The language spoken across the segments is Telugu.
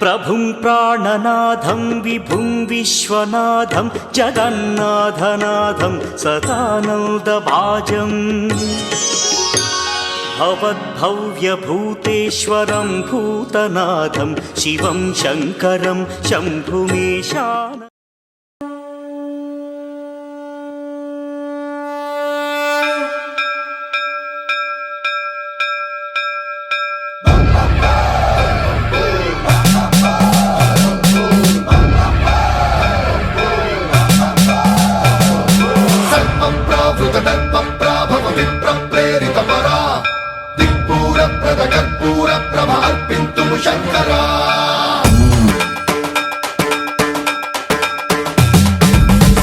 प्रभुं प्राणनाथं विभुं विश्वनाथं जगन्नाथनाथं सदानन्दभाजम् भवद्भव्यभूतेश्वरं भूतनाथं शिवं शङ्करं शम्भुमीशानम् शंकरा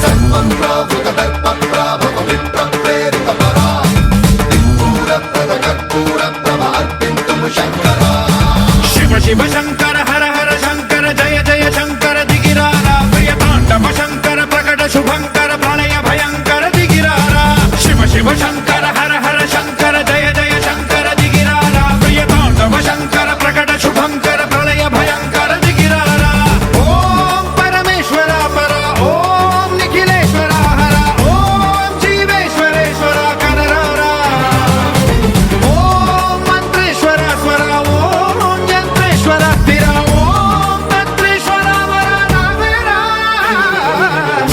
सर्वं प्रावृत दर्प प्राभव विप्र प्रेरित परा दिक्पूर प्रद कर्पूर प्रभ अर्पिन्तुं शंकरा शिव शिव शंकर हर हर शंकर जय जय शंकर दिगिरारा प्रिय तांडव शंकर प्रकट शुभंकर प्रलय भयंकर दिगिरारा शिव शिव शंकर हर हर शंकर जय जय शंकर दिगिरारा प्रिय तांडव शंकर प्रकट शुभंकर प्रलय भयंकर दिगिरारा ओम परमेश्वरा परा ओम निखिलेश्वरा हरा ओम जीवेश्वरेश्वरा कररारा ओम मंत्रेश्वरा स्वरा ओम यंत्रेश्वरा स्थिरा ओम तंत्रेश्वरा वरा नावेरा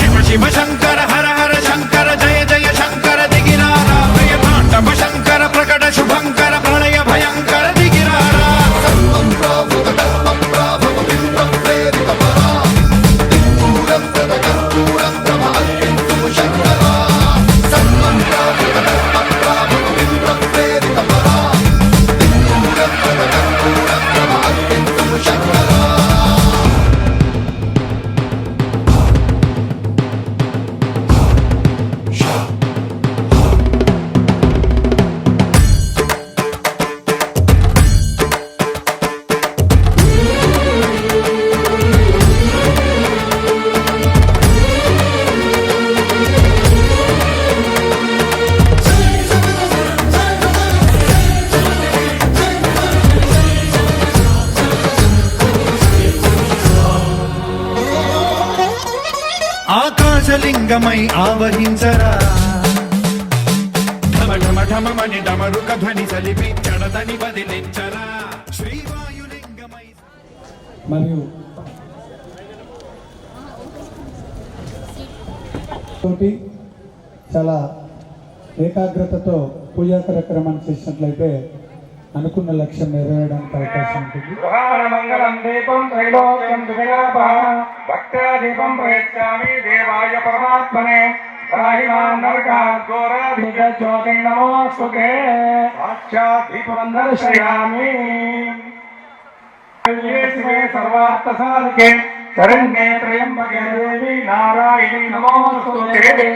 शिव शिव शंकर हर हर शंकर जय जय शंकर दिगिरारा प्रिय तांडव शंकर प्रकट शुभंकर प्रलय भयंकर दिगिरारा सर्वं प्रावृत दर्प प्राभव विप्र प्रेरित परा दिक्पूर प्रद कर्पूर प्रभ अर्पिन्तुं शंकरा सर्वं प्रावृत दर्प प्राभव विप्र प्रेरित परा दिक्पूर प्रद कर्पूर प्रभ अर्पिन्तुं शंकरा ఆకాశలింగమై ఆవహించరా ఢమ ఢమ ఢమమని డమరుక ధ్వని సలిపి చడదని బదిలించరా శ్రీవాయులింగమై మరియు తోటి చాలా ఏకాగ్రతతో పూజా కార్యక్రమాన్ని చేసినట్లయితే అనుకున్న లక్ష్యం నెరవేరడానికి అవకాశం ఉంటుంది. మంగళం దీపం త్రైలోక్యం దివ్యాపహ భక్త్యాదీపం ప్రయచ్చామి దేవాయ పరమాత్మనే రాహిమాం నరకాత్ ఘోరాధిజ్యోతిం నమోస్తుతే సాక్షాత్ దీపం దర్శయామి శివే సర్వార్థ సాధికే శరణ్యే త్రయంబకే దేవి నారాయణి నమోస్తుతే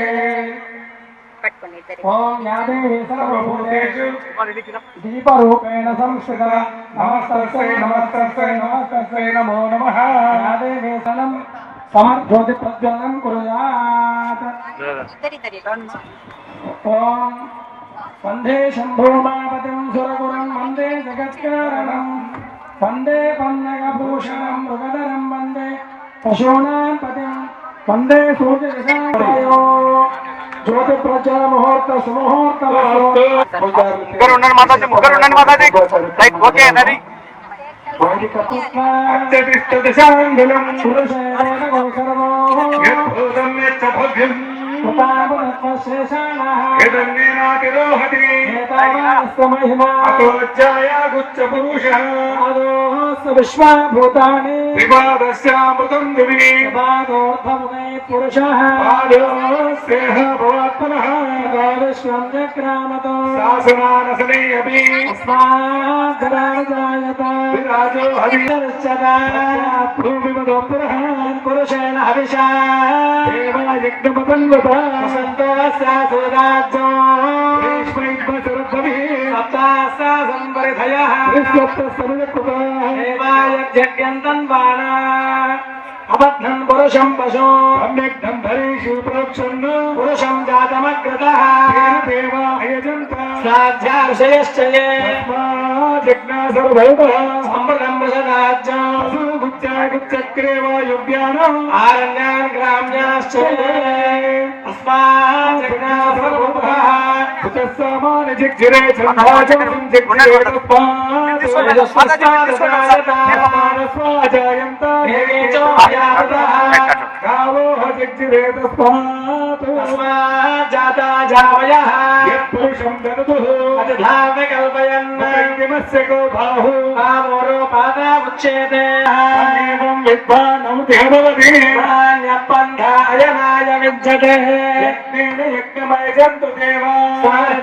ఓం యాదేవి సర్వభూతేషు దీపరూపేణ సంస్థిత నమస్తస్యై నమస్తస్యై నమస్తస్యై నమో నమః యాదేవి సనం సమర్జ్యోతి ప్రజ్వలనం కుర్యాత్ ఓం వందే శంభూమాపతిం సురగురం వందే జగత్కారణం వందే పన్నగభూషణం మృగధరం వందే పశూనాం పతిం వందే సూర్యజశాయో జ్యోతి ప్రచార ముహూర్త సుముహూర్త ముగ్గురు ఉండండి మాతాజీ లైక్ ఓకే నది అత్యతిష్టదశాంగులం పురుషేణ గోసర్వో యద్భూతం యచ్చ భవ్యం ేనాతిరోహతి విశ్వభూతాని వివాదస్యామృతం దివి పురుషః భవాత్మనః విశ్వం చక్రామతో శాసనానసనే అపి అస్మాద్రాజాయత విరాజో హరిశ్చదా భూమిమదో పురః పురుషేణ హవిషా దేవయజ్ఞమపన్వత సంతోషాసురాజ్యో భీష్మైద్మసురద్భవి సప్తాసాసంపరిధయః విశ్వప్తసముజకృతా దేవాయజ్ఞంతం బాణా అబద్ధం పురుషం పశో సమ్యగ్ధం ధరీషు ప్రోక్షన్న పురుషం జాతమగ్రతః దేవాయజంత సాధ్యార్షయశ్చయే జిజ్ఞాసర్వైతః సంప్రదం వృషదాజ్యం चक्रे वायुव्यानम् आरण्यान् ग्राम्याश्च अस्मान् जज्ञासर्वभूतः कुतस्सामान् जिग्जिरे छन्दाचम् जिग्जिरे तस्मात् देवी च अयातः गावो जिग्जिरे तस्मात् जाता जावयः यत्पुरुषं ददतुः अतिधाव्य कल्पयन् किमस्य को बाहु आमोरो पादा उच्यते एवं विद्वानं देववति नान्यपन्थायनाय विद्यते यज्ञेन यज्ञमयजन्तु देवा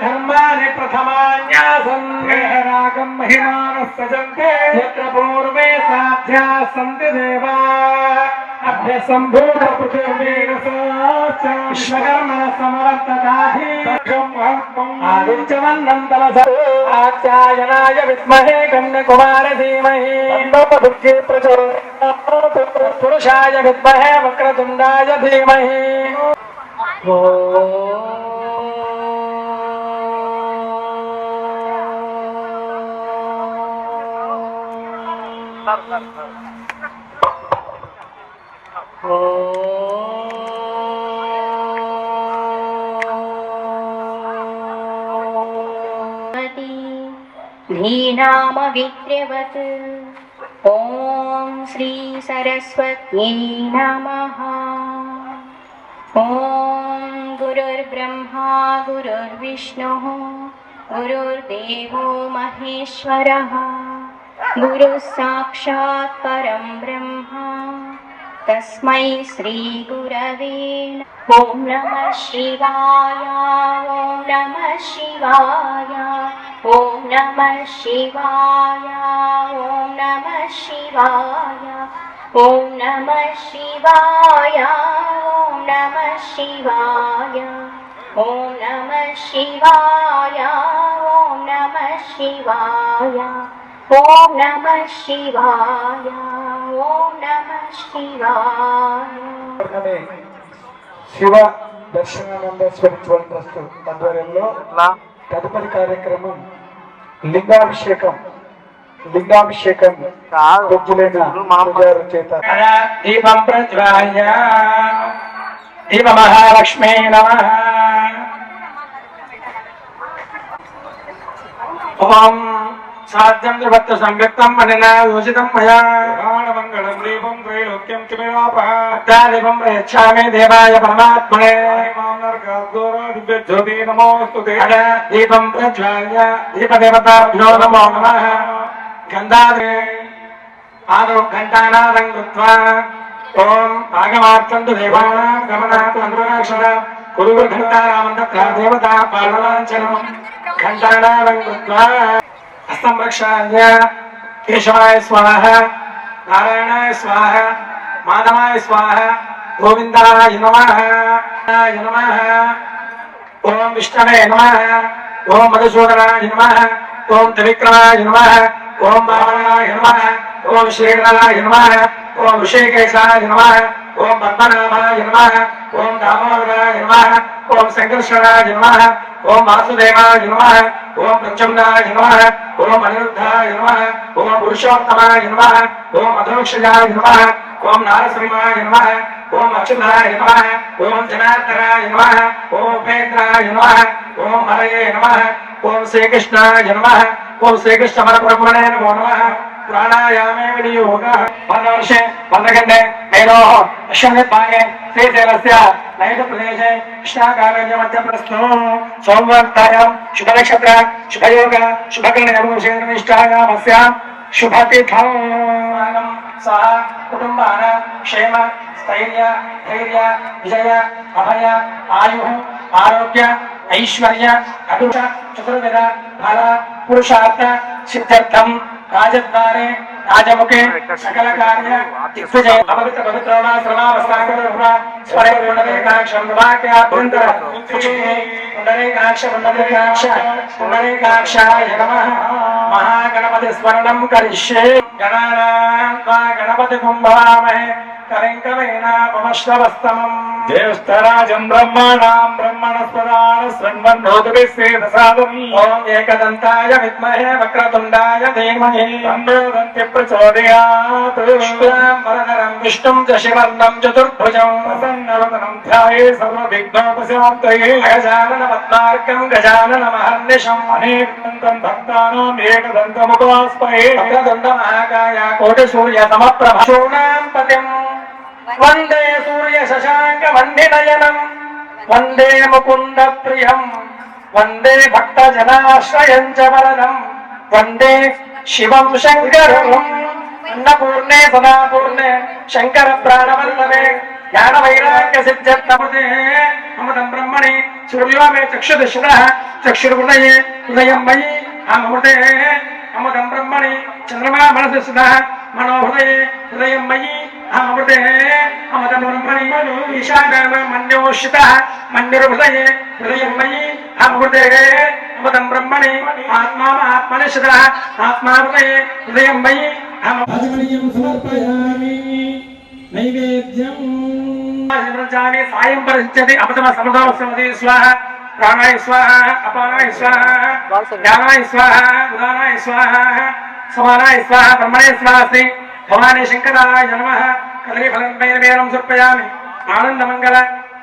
धर्माणि प्रथमान्यासन् रागं महिमानः सजन्ते यत्र पूर्वे साध्या सन्ति देवा अभ्यसम्भूत पृथिवीर विश्वकर्मण समवर्तताधिवन्नं तमस आचार्यनाय विद्महे कन्याकुमार धीमहि तन्नो प्रचोदयात् पुरुषाय विद्महे वक्रतुण्डाय धीमहि धीनाम विद्यवत् ॐ श्री सरस्वत्यै नमः ॐ गुरुर्ब्रह्मा गुरुर्विष्णुः गुरुर्देवो महेश्वरः गुरुः साक्षात् परं ब्रह्म तस्मै श्री गुरवे नमः। ॐ नमः शिवाय ॐ नमः शिवाय ॐ नमः शिवाय ॐ नमः शिवाय ॐ नमः शिवाय ॐ नमः शिवाय ॐ नमः शिवाय ॐ नमः शिवाय ॐ नमः शिवाय ॐ नमः शिवाय। శివ దర్శనానంద స్పిరిచువల్ ట్రస్ట్ ఆధ్వర్యంలో తదుపరి కార్యక్రమం లింగాభిషేకం పూజ్యులైన పూజారి చేత దీపం ప్రజ్వాల్య దీప మహాలక్ష్మీ నమః ఓం సాధ్యం త్రిభక్త సంవ్యక్తం మననా యోజితం మయా మంగళం దీపం త్రైలోక్యం దీపం ప్రయచ్ఛామి దేవాయ పరమాత్మనే జ్యోతి నమోస్తుతే దీపం ప్రజ్వాల్య దీపదేవతాభ్యో నమో నమః గంధాదే ఆదో ఘంటానాదం కృత్వా ఓం ఆగమార్తంతు దేవానాం గమనాత్ అనురాక్షర కురు ఘంటానామంత్ర దేవతా పాలనాంచనం ఘంటానాదం కృత్వా हस्तं प्रक्षाल्य केशवाय स्वाहा नारायणाय स्वाहा माधवाय स्वाहा गोविन्दाय नमः ओम विष्णवे नमः ओम मधुसूदनाय नमः ओम त्रिविक्रमाय नमः ओम वामनाय नमः ओम श्रीधराय नमः ओम ऋषिकेशाय नमः ओम पद्मनाभाय नमः ओम दामोदराय नमः ओम संकर्षणाय नमः ओम वासुदेवाय नमः ओम प्रचंडाय नमः ओम अनिरुद्धाय नमः ओम पुरुषोत्तमाय नमः ओम अधोक्षजाय नमः ओम नारसिंहाय नमः ओम अच्युताय नमः ओम जनार्दनाय नमः ओम उपेन्द्राय नमः ओम हरये नमः ओम श्रीकृष्णाय नमः ओम श्रीकृष्ण परब्रह्मणे नमो नमः प्राणायामे विनियोगः वर्षे वर्णगण्डे मेनोः अश्वनिर्भागे श्रीशैलस्य नैऋत्यप्रदेशे कृष्णाकार्य मध्यप्रस्थो सोमवार्तायां शुभनक्षत्र शुभयोग शुभकर्णनिष्ठायामस्यां शुभतिथौ सह कुटुम्बान क्षेम स्थैर्य धैर्य विजय अभय आयुः आरोग्य ऐश्वर्य अदुष चतुर्विध फल पुरुषार्थ सिद्ध्यर्थं राजद्वारे राजमुखे सकल कार्य दिग्विजय अपवित्र पवित्रोवा सर्वावस्थाकरोवा स्वरे पुंडरीकाक्षं वाक्याभ्यन्तर पुंडरीकाक्षाय नमः महागणपति स्मरणं करिष्ये गणानां त्वा गणपतिं भवामहे करेङ्कवेनापमश्रवस्तमम् ज्येष्ठराजम् ब्रह्मणाम् ब्रह्मणस्पदान शृण्वन्नोतिभिस्सेदसादम् ॐ एकदन्ताय विद्महे वक्रतुण्डाय धीमहि तन्नो दन्ति प्रचोदयात् शुक्लाम् वरदरम् विष्णुम् दशवर्णम् चतुर्भुजम् प्रसन्नवदनम् ध्याये सर्वविघ्नोपशान्तये गजाननपद्मार्कम् गजाननमहर्निशम् अनेकदन्तम् भक्तानाम् एकदन्तमुपास्महे वक्रतुण्डमहाकाय कोटिसूर्यसमप्रभ शूनाम् पतिम् वन्दे सूर्यशशाङ्कवह्निनयनम् वन्दे मुकुन्दप्रियम् वन्दे भक्तजनाश्रयम् च वरदम् वन्दे शिवम् शङ्करम् अन्नपूर्णे सदापूर्णे शङ्कर प्राणवल्लभे ज्ञानवैराग्यसिद्ध्यर्थमते अमृतम् ब्रह्मणि सूर्यो मे चक्षुदर्शनः चक्षुर्हृदये हृदयम् मयि अमृते अमृतम् ब्रह्मणि चन्द्रमा मनसि सुधः मनोहृदये हृदयम् मयि अमृते अमृतम् ब्रह्मणि ईशानमन्योषितः मन्युर्हृदये हृदयम् मयि अमृते अमृतम् ब्रह्मणि आत्मात्मनिषितः आत्माहृदये हृदयम् मयि आचमनीयं समर्पयामि नैवेद्यम् सायं परिचिति अपतम समदोस्मति स्वाहा प्राणाय स्वाहा अपानाय स्वाहा ज्ञानाय स्वाहा उदानाय स्वाहा समानाय स्वाहा ब्रह्मणे स्वाहा श्री भवानी शंकराय नमः कदलीफलं मेनं समर्पयामि आनन्दमंगल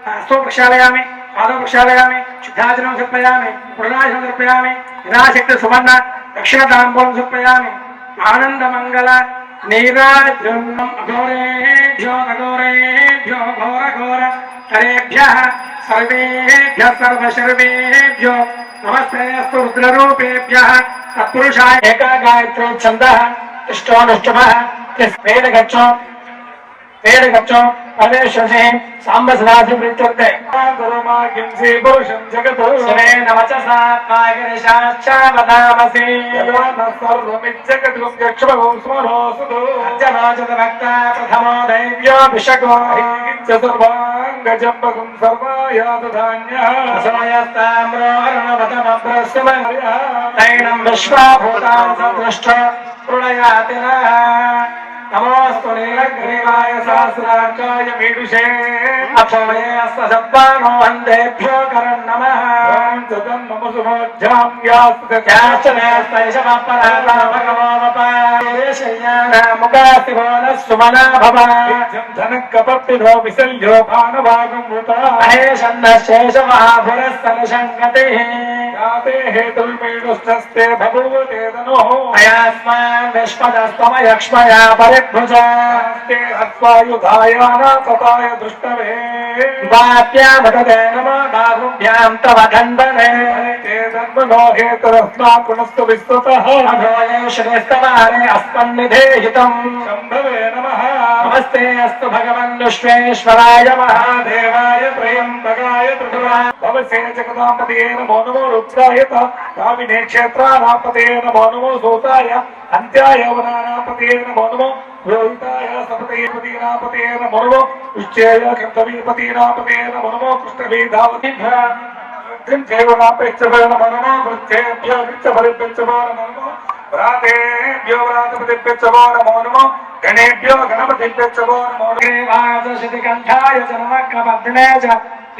हस्तो प्रक्षालयामि पादौ प्रक्षालयामि शुद्धाचरणं समर्पयामि पुरणाचरणं समर्पयामि विनाशक्ति सुवर्ण दक्षिणताम्बूलं समर्पयामि आनन्दमंगल नीराजम् अघोरेभ्यो अघोरेभ्यो घोरघोर हरेभ्यः सर्वेभ्यः सर्वशर्वेभ्यो नमस्तेऽस्तु रुद्ररूपेभ्यः तत्पुरुषाय एका गायत्री छन्दः इष्टोऽनुष्टुभः वेदगच्छो परमेश्वरे साम्ब सदासि प्रीत्यर्थे गुरुमाज्ञम् श्रीपुरुषम् जगतो शिवेन वचसा कायकनिशाश्चावदामसि सर्वमिज्जगतुम् यक्ष्मभुम् स्मरोऽसुतो अर्जवाचतभक्ता प्रथमो दैव्योऽभिषको सर्वाङ्गजम्बकुम् सर्वायातधान्यः असमयस्ताम्रो अरुणवतमप्रस्मय तैणम् विश्वाभूतान् सदृष्ट प्रणयाति नः नमोऽस्तु नीलग्रीवाय सहस्रार्काय मीडुषे अक्षमये अस्तशब्दानो वन्देभ्यो करम् नमः नमसुभोज्झाम् सुमना भव धनकपत्तिधो विसल्यो भानुभागम् उता महेशन्नशेषमहाभुरस्तनुषङ्गतिः याते हेतुर्मेणुष्ठस्ते बभूवते तनोः अयास्मान् विश्वदस्तमयक्ष्मया परिभुजास्ते हत्वायुधायान तताय दृष्टवे वाप्यामृतते नमो बाहुभ्यां तव दण्डने ते धर्मनो हेतुरस्मात् पुनस्तु विस्तृतः अभोये श्रेष्ठवारे अस्मन्निधेहितम् शम्भवे नमः नमस्ते अस्तु भगवन् विश्वेश्वराय महादेवाय त्र्यम्बकाय त्रिपुराय भवसे जगदापतये नमो नमो रुद्राय कामिने क्षेत्रानापतये नमो नमो सूताय अन्त्याय वनानापतये नमो नमो रोहिताय सपतयेपतीनापतये नमो नमो उच्चेय कन्तवीपतीनापतये नमो नमो कृष्णवेधावतीभ्यः त्रिंशेवनापेक्षभ्यो नमो नमो वृक्षेभ्यो वृक्षफलेभ्यो नमो नमो व्रातेभ्यो व्रातपतिभ्यो नमो नमो गणेभ्यो गणपतिभ्यो नमो श्रीवासशितिकण्ठाय च नमः कपद्ने च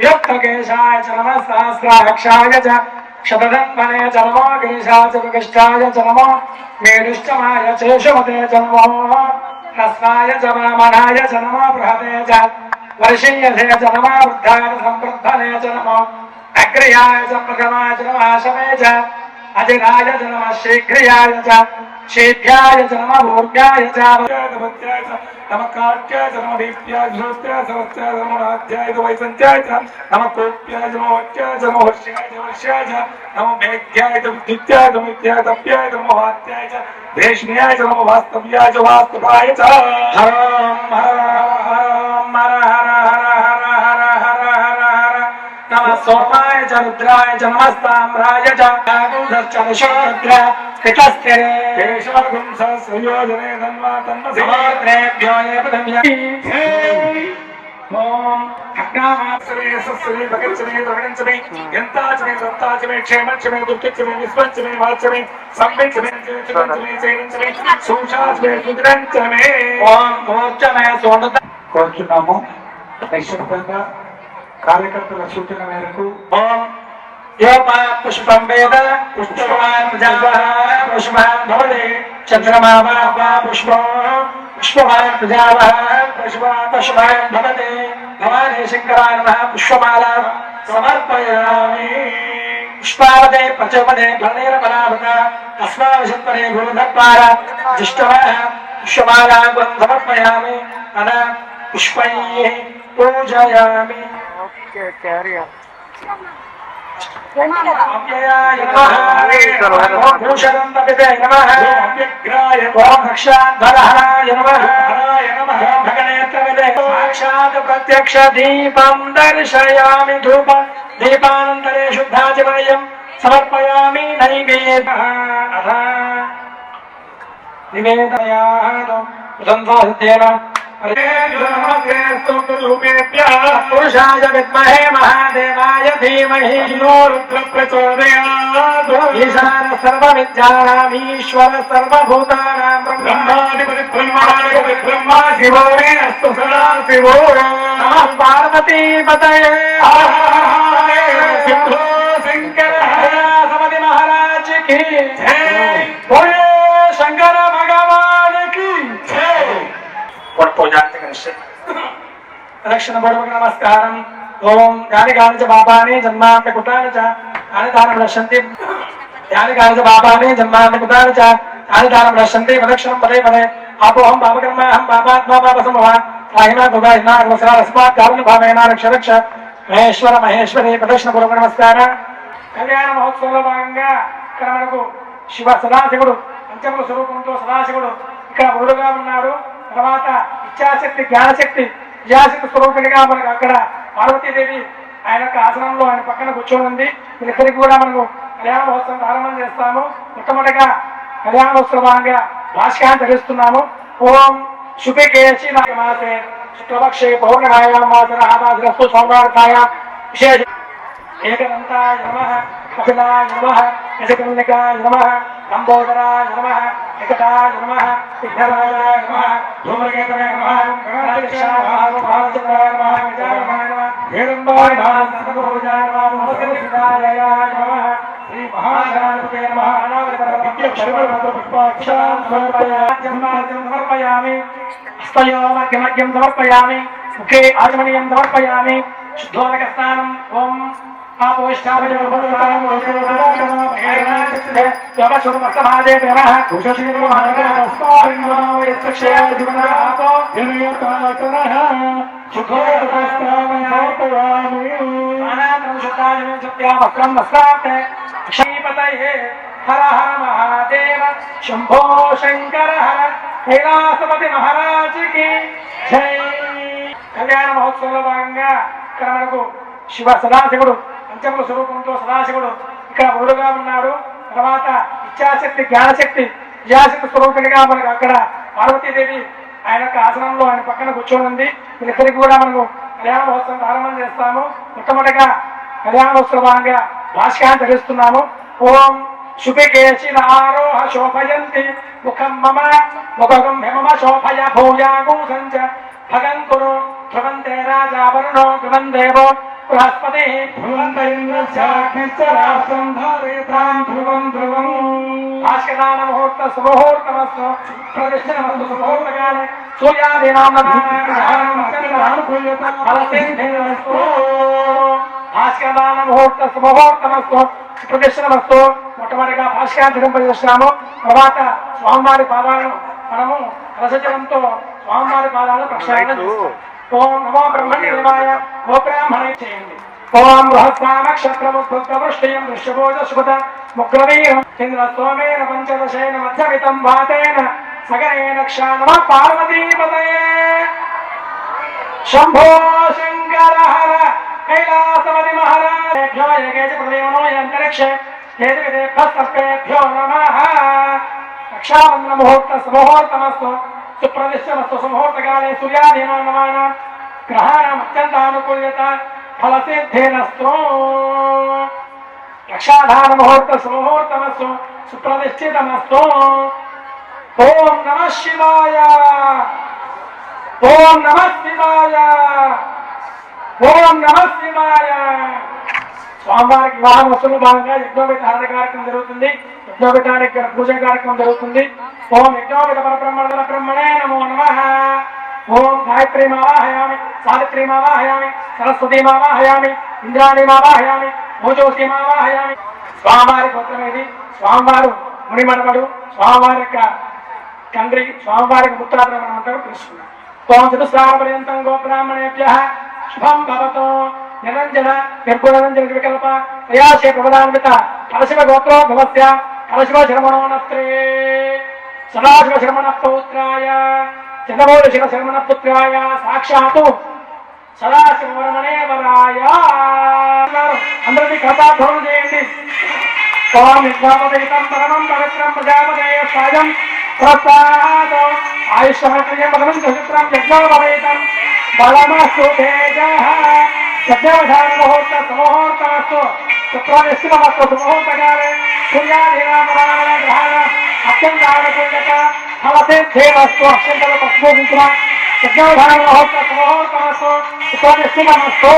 युक्तकेशाय च नमः सहस्राक्षाय च शतधन्वने च नमो गिरिशाय च विशिष्टाय च नमो मेरुष्टमाय चेषुमते च नमो हस्ताय च वामनाय च नमो बृहते च वर्षीयसे च नमो वृद्धाय सम्वृद्धने च नमो अग्र्याय च प्रथमाय च नमः शमे च अजिराय च नमः शीघ्रियाय च शीघ्राय च नमः भूर्याय च नमकाट्याय च नमः दीप्याय ज्योत्याय च वत्याय च नमः राध्याय च वैसन्त्याय च नमः कोप्याय च नमः वत्याय च नमः वर्ष्याय च वर्ष्याय च नमः मेघ्याय च विद्युत्याय च मिथ्याय तप्याय च नमः वात्याय च रेश्म्याय च नमः वास्तव्याय च वास्तुभाय च हर हर हर हर हर हर नमः सोमाय च रुद्राय च नमस्ताम्राय च च कृतस्थिरे केशवगुं सहस्रयोजने धन्वा तन्मसि समोत्रेभ्यो ये पदम्या ओम अग्नामात्सरे सस्रे भगच्छमे द्रविणञ्चमे यन्ताचमे दत्ताचमे क्षेमञ्चमे दुःखिच्चमे विश्वञ्चमे वाच्चमे सम्मिञ्चमे चितञ्चमे चैनञ्चमे सूषाचमे सुदिरञ्चमे ओम मोक्षमय सोनत కోరుచున్నాము. నిశ్శబ్దంగా కార్యకర్తల సూచన మేరకు ఓం యోపా పుష్పం వేద పుష్పవాన్ ప్రజావః పుష్పవాన్ భవతి చంద్రమా వా పుష్పం పుష్పవాన్ ప్రజావః పుష్పవాన్ భవతి భవానీ శంకరాయ నమః పుష్పమాలా సమర్పయామి. పుష్పావదే ప్రచోపదే ఫలేన బలావత అస్మావిషత్వరే గురుధత్వార జిష్టవః పుష్పమాలా సమర్పయామి. అన పుష్పైః పూజయామి. అవ్యయాయ నమః ఓం భూషదంతపితే నమః ఓం వ్యగ్రాయ ఓం రక్షాధ్వరహరాయ నమః ఓం భగనేత్రవిదే సాక్షాత్ ప్రత్యక్ష దీపం దర్శయామి. ధూప దీపానంతరే శుద్ధాచమయం సమర్పయామి. నైవేద్యః నివేదయామి సంధ్వాసితేన పురుషాయ విద్మహే మహాదేవాయ ధీమహి తన్నో రుద్రః ప్రచోదయాత్. ఈశాన సర్వ విద్యానాం ఈశ్వర సర్వభూతానాం బ్రహ్మాధిపతి బ్రహ్మాధిపతి బ్రహ్మా శివో మే అస్తు సదా శివో. నమః పార్వతీపతయే శంభో శంకర సమది మహారాజ్ కి జై. బోలో శంకర భగవాన్ కి జై. రక్షణ పూర్వక నమస్కారం. ఓం యాని కాని చ పాపాని జన్మాంత కుటాని చ యాని దానం రక్షంతి యాని కాని చ పాపాని జన్మాంత కుటాని చ యాని దానం రక్షంతి. ప్రదక్షిణం పదే పదే ఆపోహం పాపకర్మాహం పాపాత్మా పాపసంభవ రాహినా దుఃఖాహినా రస్మాత్ కారుణ్య భావేన రక్ష రక్ష మహేశ్వర మహేశ్వరి. ప్రదక్షిణ పూర్వక నమస్కారం. కళ్యాణ మహోత్సవంలో భాగంగా ఇక్కడ మనకు శివ సదాశివుడు పంచముల స్వరూపంతో సదాశివుడు ఇక్కడ ఊరుగా ఉన్నాడు. తర్వాత ఇచ్ఛాశక్తి జ్ఞానశక్తి విజయాశక్తి స్వరూపిణిగా మనకు అక్కడ పార్వతీదేవి ఆయన యొక్క ఆసనంలో ఆయన పక్కన కూర్చొని ఉంది. వీళ్ళిద్దరికి కూడా మనకు కళ్యాణ మహోత్సవం ప్రారంభం చేస్తాము. మొట్టమొదటిగా కళ్యాణ మహోత్సవంగా భాష్యాన్ని ధరిస్తున్నాము. ఓం శుభికేశి మాసే శుక్లపక్షే పౌర్ణమాయాం మాసరస్తు సౌరార్థాయాం విశేష ఏకదంతాయ నమః కపిలాయ నమః యశకన్నికాయ నమః లంబోదరాయ నమః వికటాయ నమః విఘ్నరాజాయ నమః ధూమకేతవే నమః గణాధ్యక్షాయ నమః భారతచంద్రాయ నమః విజయాయ నమః హేరంబాయ నమః సర్వభూజాయ నమః నమస్కృతాయ నమః శ్రీ మహాగణాధిపతే నమః అనాగత పుష్పాక్షాన్ సమర్పయామి. హస్తయోమర్ఘ్యం సమర్పయామి. ముఖే ఆచమనీయం సమర్పయామి. శుద్ధోదక స్నానం. ఓం హర హర మహాదేవ శంభో శంకర హర కైలాసపతి మహారాజ్ కి జై. కళ్యాణ మహోత్సవంలో భాగంగా ఇక్కడ మనకు శివ సదాశివుడు పంచముల స్వరూపంతో సదాశివుడు ఇక్కడ ఊరుగా ఉన్నాడు. తర్వాత ఇచ్ఛాశక్తి జ్ఞానశక్తి విజయాశక్తి స్వరూపిణిగా మనకు అక్కడ పార్వతీదేవి ఆయన యొక్క ఆసనంలో ఆయన పక్కన కూర్చొని ఉంది. వీళ్ళిద్దరికి కూడా మనకు కళ్యాణ మహోత్సవం ప్రారంభం చేస్తాము. మొట్టమొదటిగా కళ్యాణ మహోత్సవంగా భాష్యాన్ని ధరిస్తున్నాము. ఓం శుభికేశి ఆరోహ శోభయంతి ముఖం మమ ముఖం మమ శోభయ భూయాగో సంచ భగంతురు ధ్రువంతే రాజా వరుణో ధ్రువం దేవో బృహస్పతి ధ్రువంత ఇంద్రస్యాగ్నిశ్చరాసం ధారయతాం ధ్రువం ధ్రువం. భాస్కరాన ముహూర్త సుముహూర్తమస్తు ప్రదర్శనమస్తు సుముహూర్తకాలే సూర్యాదీనాం ఫలసిద్ధిరస్తు. భాస్కరాన ముహూర్త సుముహూర్తమస్తు ప్రదర్శనమస్తు. మొట్టమొదటిగా భాస్కరాన్ని ధరింపజేస్తున్నాము. తర్వాత స్వామివారి పాదాలను మనము రసజలంతో స్వామివారి పాదాలను ప్రక్షాళన చేస్తాం. ఓం నమో బ్రహ్మణ్యేవాయ ఓ బ్రాహ్మణే చేయండి. ఓం బృహస్వామక్షత్రముద్భుతవృష్టియం దృశ్యభోజస్ఫుత ముగ్రవీరం ఇంద్ర సోమేన పంచదశేన మధ్యమితం వాతేన సగరేణ క్షానమ పార్వతీపతయే. శంభో శంకర హర కైలాసపతి మహారాజేభ్యో ఏకేచ ప్రదేవనో అంతరిక్షే ఏదేభ్యో నమః. రక్షాబంధన ముహూర్త సుముహూర్తమస్తు సుప్రదిష్టమస్తు. సుముహూర్తకాలే సూర్యాదీనాం నవానాం గ్రహాణం అత్యంతానుకూల్యత ఫలసిద్ధిరస్తు. రక్షాధాన ముహూర్త సుముహూర్తమస్తు సుప్రతిష్ఠితమస్తు. ఓం నమః శివాయ. ఓం నమ శివాయ. ఓం నమ శివాయ. స్వామివారికి వివాహ వస్తువులు భాగంగా యజ్ఞోపేత హారత కార్యక్రమం జరుగుతుంది. యజ్ఞోపేతానికి పూజ కార్యక్రమం జరుగుతుంది. ఓం యజ్ఞోపేత పరబ్రహ్మణ బ్రహ్మణే నమో నమః. ఓం గాయత్రీ మావాహయామి, సావిత్రీ మావాహయామి, సరస్వతీ మావాహయామి, ఇంద్రాణి మావాహయామి, మోజోసి మావాహయామి. స్వామివారి గోత్రం ఇది. స్వామివారు మునిమడమడు. స్వామివారి యొక్క తండ్రి, స్వామివారికి పుత్రాద్రమణం అంటారు తెలుసుకున్నాం. ఓం చతుస్సార పర్యంతం గోబ్రాహ్మణేభ్యః శుభం భవతు. నిరంజన నిర్గుణరంజన వికల్ప ప్రయాసే ప్రబలాన్విత కలశివ గోత్రోద్భవస్య కలశివ శర్మణోనత్రే సదాశివ శర్మణ పౌత్రాయ చంద్రమౌళి శివ శర్మణ పుత్రాయ సాక్షాత్తు సదాశివరమణే వరాయ. అందరికీ కథాధ్వనం చేయండి. ఓం యజ్ఞాపదయితం పరమం పవిత్రం ప్రజాపదయ సాయం ప్రసాదం ఆయుష్మక్రియం పరమం సచిత్రం యజ్ఞోపదయితం బలమస్తు తేజః యజ్ఞవధాన ముహూర్త సుముహూర్తమస్తు శుక్రనిశ్చితమస్తు సుముహూర్తకాలే సూర్యాధీనామరావణ గ్రహణ అత్యంతానుకూల్యత ఫలసిద్ధిరస్తు. అత్యంతలు పశ్చిమ యజ్ఞవధాన ముహూర్త సుముహూర్తమస్తు శుక్రనిశ్చితమస్తు.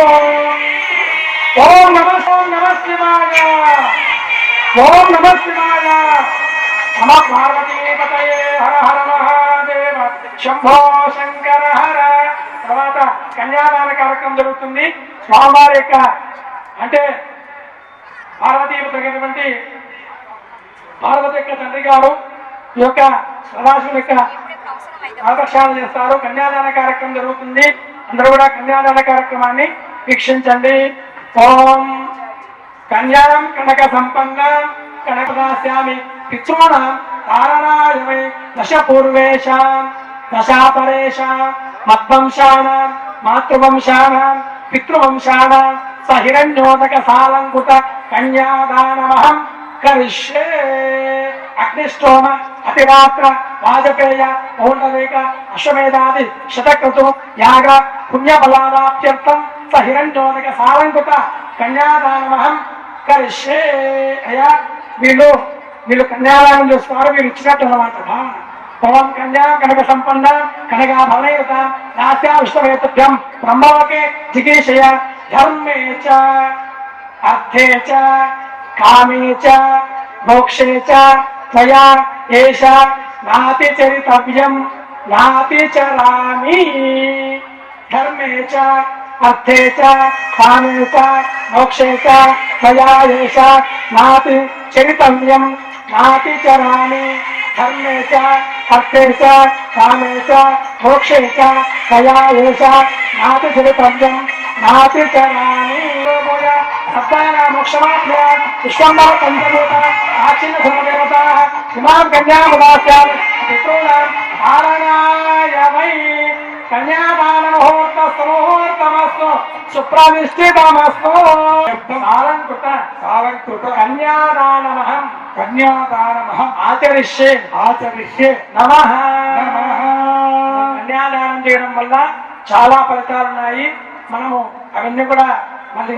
ఓం నమ శివాయ. ఓం నమ శివాయ. నమ పార్వతీపతయే హర హర మహాదేవ శంభో శంకర హర. తర్వాత కన్యాదాన కార్యక్రమం జరుగుతుంది. స్వామివారి యొక్క అంటే పార్వతీపతైనటువంటి పార్వతి యొక్క తండ్రి గారు ఈ యొక్క సదాశివుని యొక్క ఆకర్షణ చేస్తారు. కన్యాదాన కార్యక్రమం జరుగుతుంది. అందరూ కూడా కన్యాదాన కార్యక్రమాన్ని వీక్షించండి. ఓం కన్యాం కనక సంపన్నం కనకదాస్యామి పితॄణాం తారణాయమై దశ పూర్వేషాం దశాపరేషాం మద్వంశానాం మాతృవంశానాం పితృవంశానాం సహిరణ్యోదక సాలంకృత కన్యాదానమహం కరిష్యే. అగ్నిష్టోమ అతిరాత్ర వాజపేయ పౌండరీక అశ్వమేధాది శతక్రతు యాగ పుణ్యఫలాదాప్త్యర్థం సహిరణ్యోదక సాలంకృత కన్యాదానమహం కరిష్యే. అయ్యా వీళ్ళు కన్యాదానం చేస్తున్నారు, మీరు ఇచ్చినట్టు అన్నమాట. ఓం కన్యా కనక సంపన్న కనకా భవనయుత నాస్యా విశ్వవేతుభ్యం బ్రహ్మవకే జిగీషయ ధర్మే చ అర్థే చ కామే చ మోక్షే చ త్వయా ఏష నాతి చరితవ్యం నాతి చరామి. ధర్మే చ అర్థే చ కామే చ మోక్షే చ త్వయా ఏష నాతి చరితవ్యం నాతి చరామి. ధర్మే చ అర్థే చ కామే చ మోక్షే చ త్వయా ఏష నాతి చరితవ్యం నాతి చరామి. మోక్షమాప్య విశ్వంబర పంచభూత ఆక్షిణ ధర్మదేవత ఇమాం కన్యాముదాస్యామి పితॄణాం ధారణాయ వై. కన్యాదాన ముహూర్త సుముహూర్తమస్తు సుప్రతిష్ఠితమస్తు. సాలంకృత కన్యాదానమహం ఆచరిష్యే నమః. కన్యాదానం చేయడం వల్ల చాలా ఫలితాలు ఉన్నాయి. మనము అవన్నీ కూడా మళ్ళీ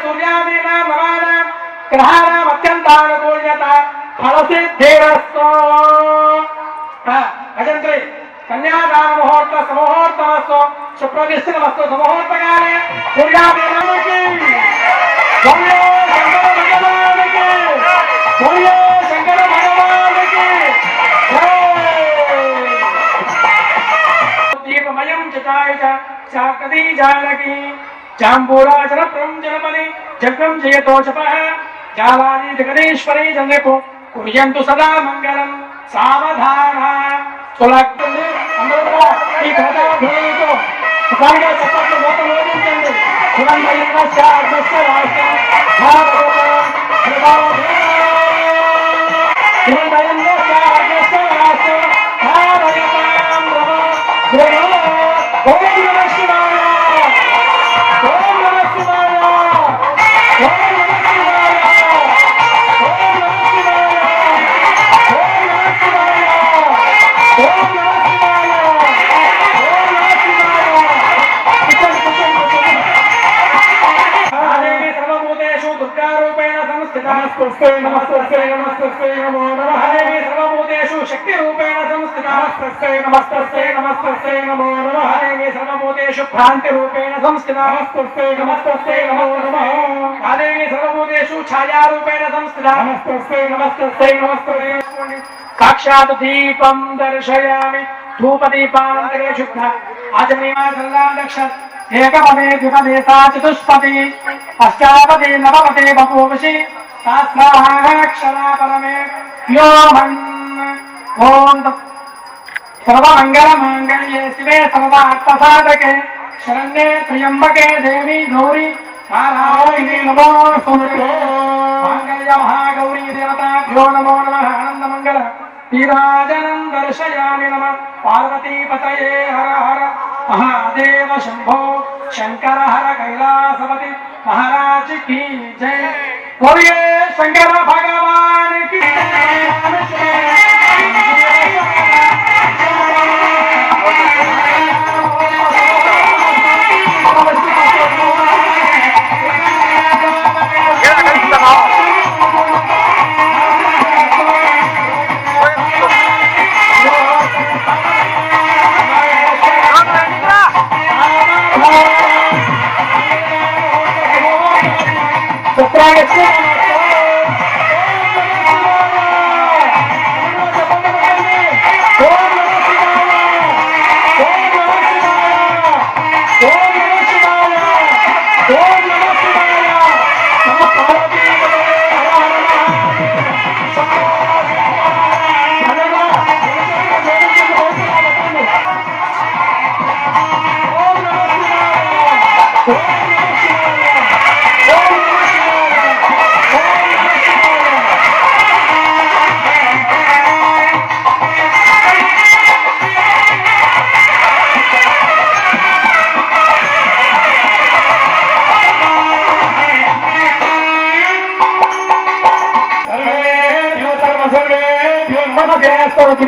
సూర్యాదీనాం నవానాం గ్రహాణం అత్యంతానుకూల్యత ఫలసిద్ధిరస్తు. భజంత్రి కన్యాదాన ముహూర్త సుముహూర్తమస్తు సుప్రతిష్ఠితమస్తు. సుముహూర్తకాలే సూర్యాదీనానికి శంకర భగవానికి దీపమయం చితాయ చాకదీ జానకి జాంబూరాచన జనపది జగం జయతోషప జాలాని జగదీశ్వరి జగపు కుర్యంతు సదా మంగళం సావధాన. అందరూ ఈ కథతో ఒకసారిగా చప్పట్లు మోతలు ఓడించండి. కూర్చోండి. నమస్తే నమస్తే నమస్తే నమో నమః దేవి సర్వభూతేషు శక్తి రూపేణ సంస్థితా నమస్తే నమస్తే నమస్తే నమో నమః దేవి సర్వభూతేషు భ్రాంతి రూపేణ సంస్థితా నమస్తే నమో నమః దేవి సర్వభూతేషు ఛాయా రూపేణ సంస్థితా నమస్తే సాక్షాత్ దీపం దర్శయామి ధూపదీపాంతరే శుద్ధ ఆచమనీయాసల్లాదక్ష ఏకపదే ద్విపదే సా చతుష్పది అష్టాపదే నవపదే బభూవసి సహస్రాక్షరా పరమే వ్యోమన్ ఓం సర్వమంగళమాంగళ్యే శివే సర్వార్థసాధకే శరణ్యే త్ర్యంబకే దేవి గౌరీ నారాయణీ నమోస్తుతే మంగళ్య మహాగౌరీ దేవతాభ్యో నమో నమః ఆనందమంగళ నీరాజనం దర్శయామి నమః పార్వతీపతయే హర హర महादेव शंभो शंकर हर कैलासपति महाराज की जय। बोलिए शंकर भगवान की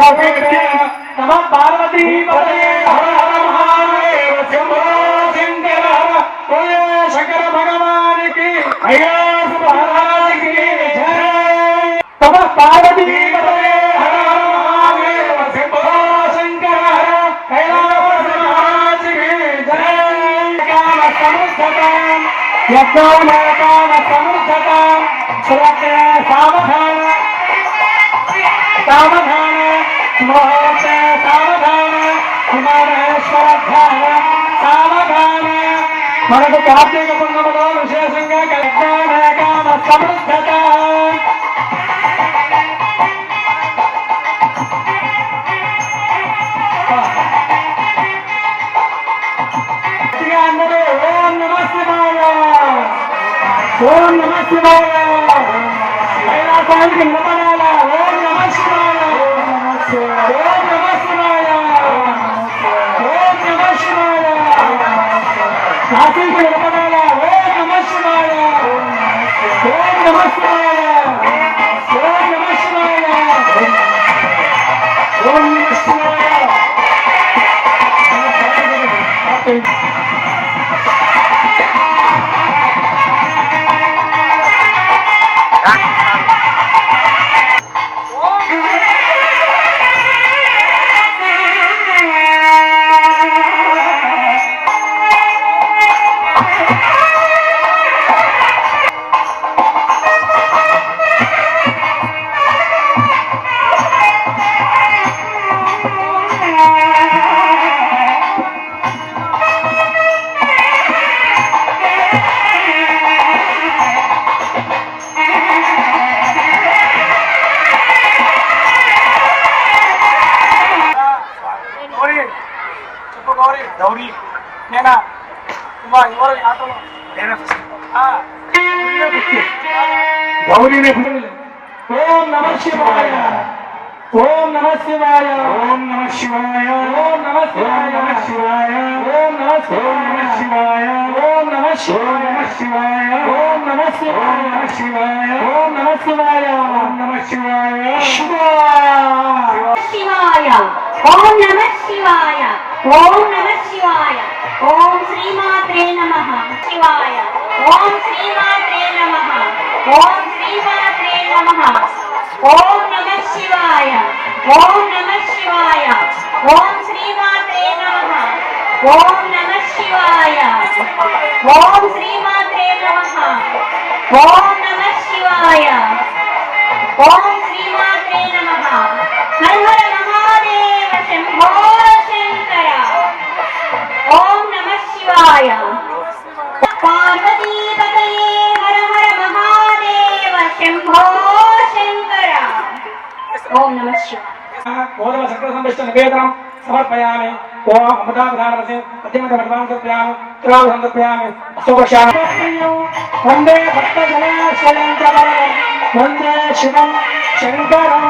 नमः पार्वती पतये हर हर महादेव शंभो शंकर बोले शंकर भगवान की कैलास महाराज की जय। नमः पार्वती पतये हर हर महादेव शंभो शंकर कैलास महाराज की जय। काम समुद्धतां यज्ञोन काम समुद्धतां सुरक्षे सावधान सावधान मोहते सावधान कुमारेश्वर ध्यान सावधान మనకు కార్తీక పుణ్యములో విశేషంగా కళ్యాణ కామ సమృద్ధత అందరూ ఓం నమః శివాయ ఓం నమః శివాయ కైలాసానికి నిలబడాల ఓం నమః శివాయ ఓం నమః శివాయ ఓం నమః శివాయ కాశీకి నిలబడాల ఓం నమః శివాయ ఓం నమః శివాయ ఓం నమః శివాయ ఓం నమః శివాయ గౌరీ నేనా ఎవరు ఆటలో గౌరీనే ఓం నమః శివాయ ఓం నమః శివాయ ఓం నమః శివాయ ఓం నమః శివాయ ఓం నమః శివాయ ఓం నమః శివాయ ఓం నమః శివాయ ఓం నమః శివాయ ఓం నమః శివాయ శివాయ ఓం నమః శివాయ ఓం నమః శివాయ ఓం శ్రీమాత్రే నమః శివాయ ఓం శ్రీమాత్రే నమః ఓం శ్రీమాత్రే ఓం నమః శివాయ ఓం నమః శివాయ ఓం శ్రీమాత్రే నమః ఓం నమః శివాయ ఓం శ్రీమాత్రే నమః ఓం నమః శివాయ ఓం శ్రీమాత్రే నమః హర హర మహాదేవ శంభో శంకర ఓం నమః శివాయ పార్వతీపతయే హర హర మహాదేవ శంభో శంకర ఓం నమః శివాయ గోధుమ సకల సంబిష్ట నివేదనం సమర్పయామి ఓం అమృతావధానరసే మధ్యమధ్యమధ్యమాం సమర్పయామి త్రావు సమర్పయామి అశోకశామి వందే భక్తజనాశ్రయం చ వందే శివం శంకరం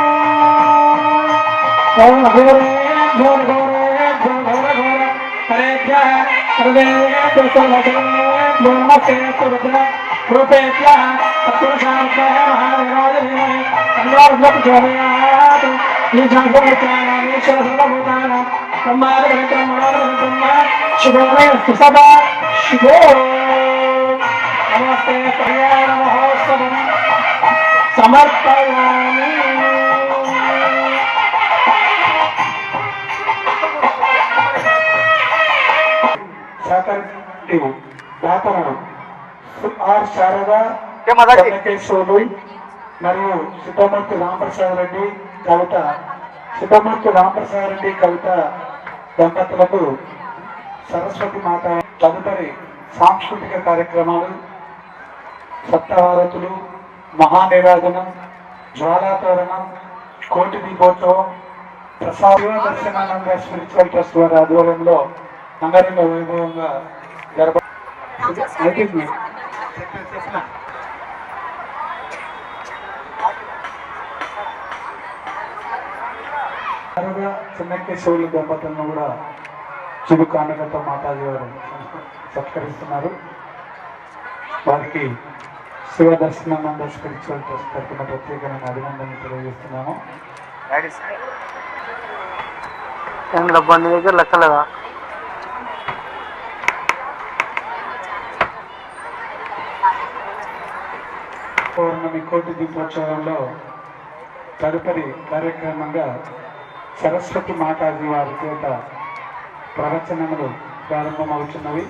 ఓం ఘోరే ఘోర ఘోరే ఘోర ఘోర హరేభ్యః సర్వేభ్యః సర్వదేవేభ్యో నమస్తే రుద్ర రూపేభ్యః తత్పురుషాభ్యః మహాదేవాయ ధీమహి తన్నో ప్రచోదయాత్ ఈ జాగృతానాం ఈశ్వర సర్వభూతానాం బ్రహ్మాదిపవిత్రం మనోరవిత్రం శుభోదయస్తు సదా శుభో నమస్తే కళ్యాణ మహోత్సవం సమర్పయామి. శాకంటి దాతలు ఆర్ శారద చెన్నకేశ్వరులు మరియు సిద్ధమూర్తి రామప్రసాద్ రెడ్డి కవిత దంపతులకు సరస్వతి మాత తదుపరి సాంస్కృతిక కార్యక్రమాలు సప్తహారతులు మహానిరాజనం జ్వాలాతోరణం కోటి దీపోత్సవం ప్రసాద దర్శనానంద స్పిరిచువల్ ట్రస్ట్ వారి ఆధ్వర్యంలో అంగరంగ వైభవంగా చెన్నకేశ్వరుల దంపతులను కూడా శుభ కానుకతో మాతాజీ వారు సత్కరిస్తున్నారు. వారికి శివ దర్శనానంద స్పిరిచువల్ ట్రస్ట్ తరఫున ప్రత్యేకమైన అభినందనలు తెలియజేస్తున్నాము. దగ్గర లెక్కలేదా పౌర్ణమి కోటి దీపోత్సవంలో తదుపరి కార్యక్రమంగా సరస్వతి మాతాజీ వారి చేత ప్రవచనములు ప్రారంభమవుతున్నవి.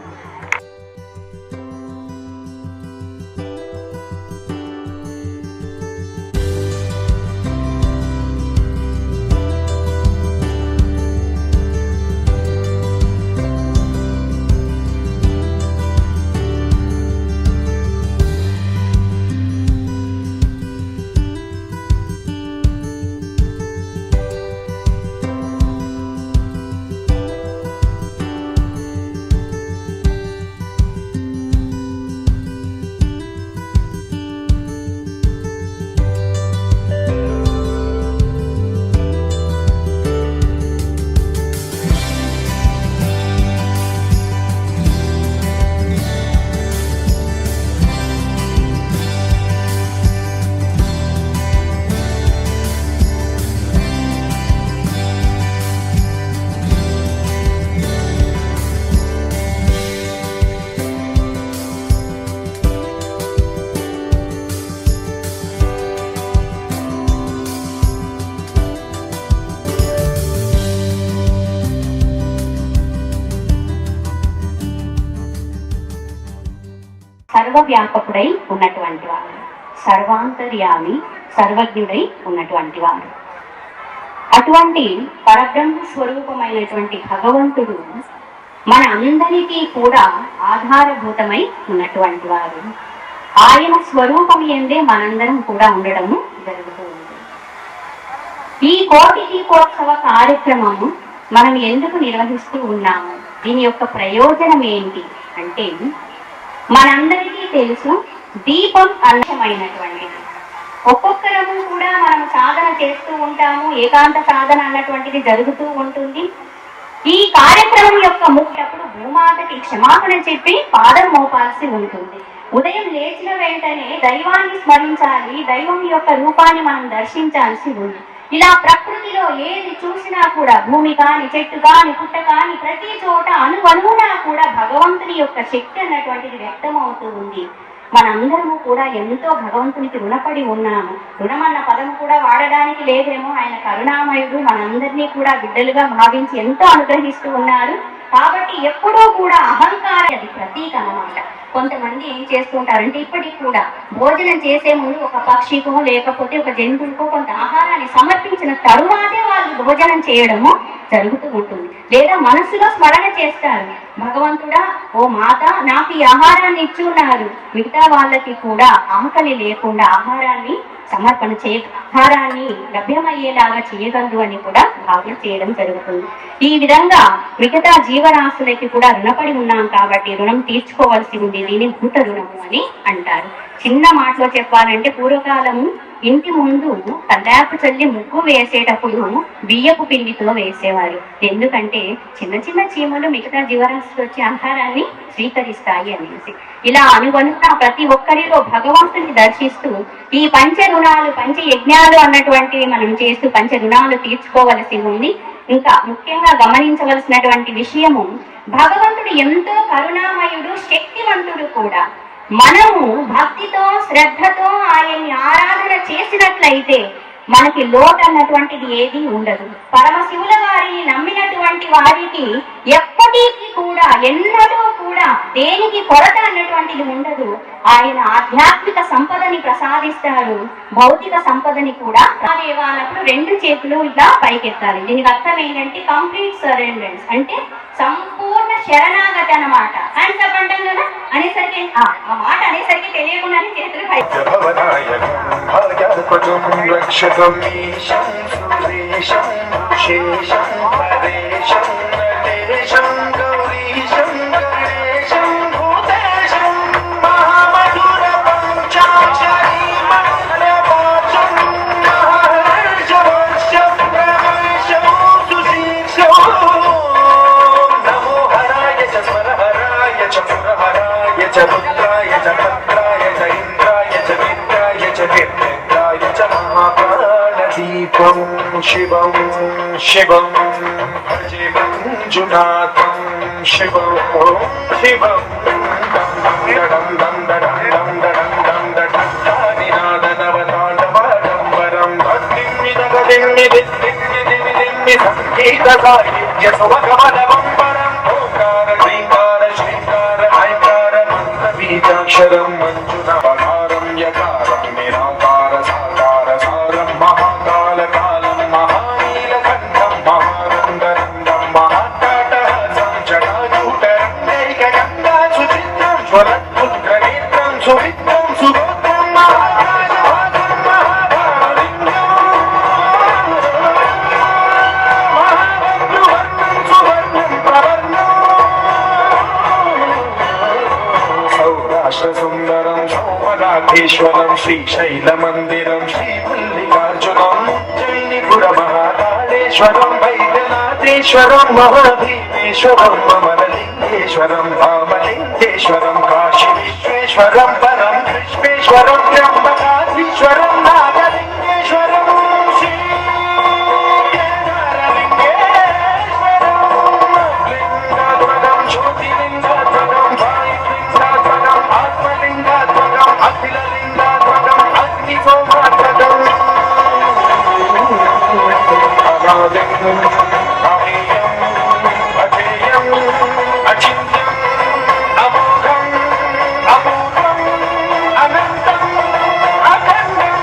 సర్వవ్యాపకుడై ఉన్నటువంటి వాడు, సర్వాంతర్యామి సర్వజ్ఞుడై ఉన్నటువంటి వాడు. అటువంటి పరబ్రహ్మ స్వరూపమైనటువంటి భగవంతుడు మన అందరికీ కూడా ఆధారభూతమై ఉన్నటువంటి వాడు. ఆయన స్వరూపం ఎందే మనందరం కూడా ఉండడము జరుగుతూ ఉంది. ఈ కోటి దీపోత్సవ కార్యక్రమము మనం ఎందుకు నిర్వహిస్తూ ఉన్నాము, దీని యొక్క ప్రయోజనం ఏంటి అంటే, మనందరికీ తెలుసు దీపం అన్నమైనటువంటిది. ఒక్కొక్కరము కూడా మనం సాధన చేస్తూ ఉంటాము, ఏకాంత సాధన అన్నటువంటిది జరుగుతూ ఉంటుంది. ఈ కార్యక్రమం యొక్క ముఖ్యప్పుడు భూమాతకి క్షమాపణ చెప్పి పాదం మోపాల్సి ఉంటుంది. ఉదయం లేచిన వెంటనే దైవాన్ని స్మరించాలి, దైవం యొక్క రూపాన్ని మనం దర్శించాల్సి ఉంది. ఇలా ప్రకృతిలో ఏది చూసినా కూడా, భూమి కాని, చెట్టు కాని, పుట్ట కాని, ప్రతి చోట అణువణువునా కూడా భగవంతుని యొక్క శక్తి అన్నటువంటిది వ్యక్తం అవుతూ ఉంది. మనందరము కూడా ఎంతో భగవంతునికి రుణపడి ఉన్నాము. రుణం అన్న పదం కూడా వాడడానికి లేదేమో. ఆయన కరుణామయుడు, మనందరినీ కూడా బిడ్డలుగా భావించి ఎంతో అనుగ్రహిస్తూ ఉన్నారు. కాబట్టి ఎప్పుడూ కూడా అహంకారం అది ప్రతీక అన్నమాట. కొంతమంది ఏం చేస్తుంటారంటే ఇప్పటికి కూడా భోజనం చేసే ముందు ఒక పక్షికో లేకపోతే ఒక జంతువుకో కొంత ఆహారాన్ని సమర్పించిన తరువాతే వాళ్ళు భోజనం చేయడము జరుగుతూ ఉంటుంది. లేదా మనసులో స్మరణ చేస్తారు, భగవంతుడా ఓ మాత నాకు ఈ ఆహారాన్ని ఇచ్చి ఉన్నారు, మిగతా వాళ్ళకి కూడా ఆకలి లేకుండా ఆహారాన్ని సమర్పణ ఆహారాన్ని లభ్యమయ్యేలాగా చేయగలదు అని కూడా భావన చేయడం జరుగుతుంది. ఈ విధంగా మిగతా జీవరాశులకి కూడా రుణపడి ఉన్నాం కాబట్టి రుణం తీర్చుకోవాల్సి ఉంది. దీన్ని భూత రుణము అని అంటారు. చిన్న మాటలో చెప్పాలంటే పూర్వకాలము ఇంటి ముందు కల్లాపు చల్లి ముగ్గు వేసేటప్పుడు బియ్యపు పిండితో వేసేవారు. ఎందుకంటే చిన్న చిన్న చీమలు మిగతా జీవరాశులు వచ్చి ఆహారాన్ని స్వీకరిస్తాయి అనేసి. ఇలా అనుగుణంగా ప్రతి ఒక్కరిలో భగవంతుని దర్శిస్తూ ఈ పంచ రుణాలు పంచ యజ్ఞాలు అన్నటువంటివి మనం చేస్తూ పంచ రుణాలు తీర్చుకోవలసి ఉంది. ఇంకా ముఖ్యంగా గమనించవలసినటువంటి విషయము, భగవంతుడు ఎంతో కరుణామయుడు, శక్తివంతుడు కూడా. మనము భక్తితో శ్రద్ధతో ఆయన్ని ఆరాధన చేసినట్లయితే మనకి లోటు అన్నటువంటిది ఏది ఉండదు. పరమశివుల వారిని నమ్మినటువంటి వారికి ఎప్పటికీ కూడా ఎన్నడూ కూడా దేనికి కొరత అన్నటువంటిది ఉండదు. ఆయన ఆధ్యాత్మిక సంపదని ప్రసాదిస్తారు, భౌతిక సంపదని కూడా. అన్నప్పుడు రెండు చేతులు ఇలా పైకెత్తాలి. దీనికి అర్థం ఏంటంటే కంప్లీట్ సరెండరెన్స్, అంటే సంపూర్ణ శరణాగతి అన్నమాట. అని చెప్పంటాం కదా, అనేసరికి ఆ మాట అనేసరికి తెలియకుండానే చేతులు పైకి. శివం శివం భజే మంజునాథం శివం శివం డం డం డం డం డం డం డం నినాదనవతాండవాడంబరం దిమ్మి సంగీత సాహిత్య సువగమనవంబరం ఓంకార శ్రీకార శ్రీకార ఐకార మంత్ర బీజాక్షరం మంజునవకారం యకారం నిరాకార సాకార సారం మహాకాల కాలం మహానీలకంఠం మహారంగరంగం మహాకాటహాసం జటాజూటరంగైక గంగా సుచిత్రం జ్వలత్పుత్రనేత్రం సువిత్రం సుగోత్రం మహారాజభాగం మహాభాలింగం మహాభద్రువర్ణం సువర్ణం ప్రవర్ణం సౌరాష్ట్ర సుందరం సోమనాథేశ్వరం శ్రీశైలమందిరం శ్రీమల్లికార్జునం ఉజ్జయినిపురమహాకాళేశ్వరం వైద్యనాథేశ్వరం మహాభీమేశ్వరం అమరలింగేశ్వరం రామలింగేశ్వరం కాశీ విశ్వేశ్వరం పరం విశ్వేశ్వరం త్ర్యంబకాధీశ్వరం నాగలింగేశ్వరం శ్రీకేదారలింగేశ్వరం లింగాత్మకం జ్యోతిలింగాత్మకం వాయులింగాత్మకం ఆత్మలింగాత్మకం అఖిలలింగాత్మకం అగ్నిసోమాత్మకం అనాదిం అమేయం అజేయం అచింత్యం అమోఘం అపూర్వం అనంతం అఖండం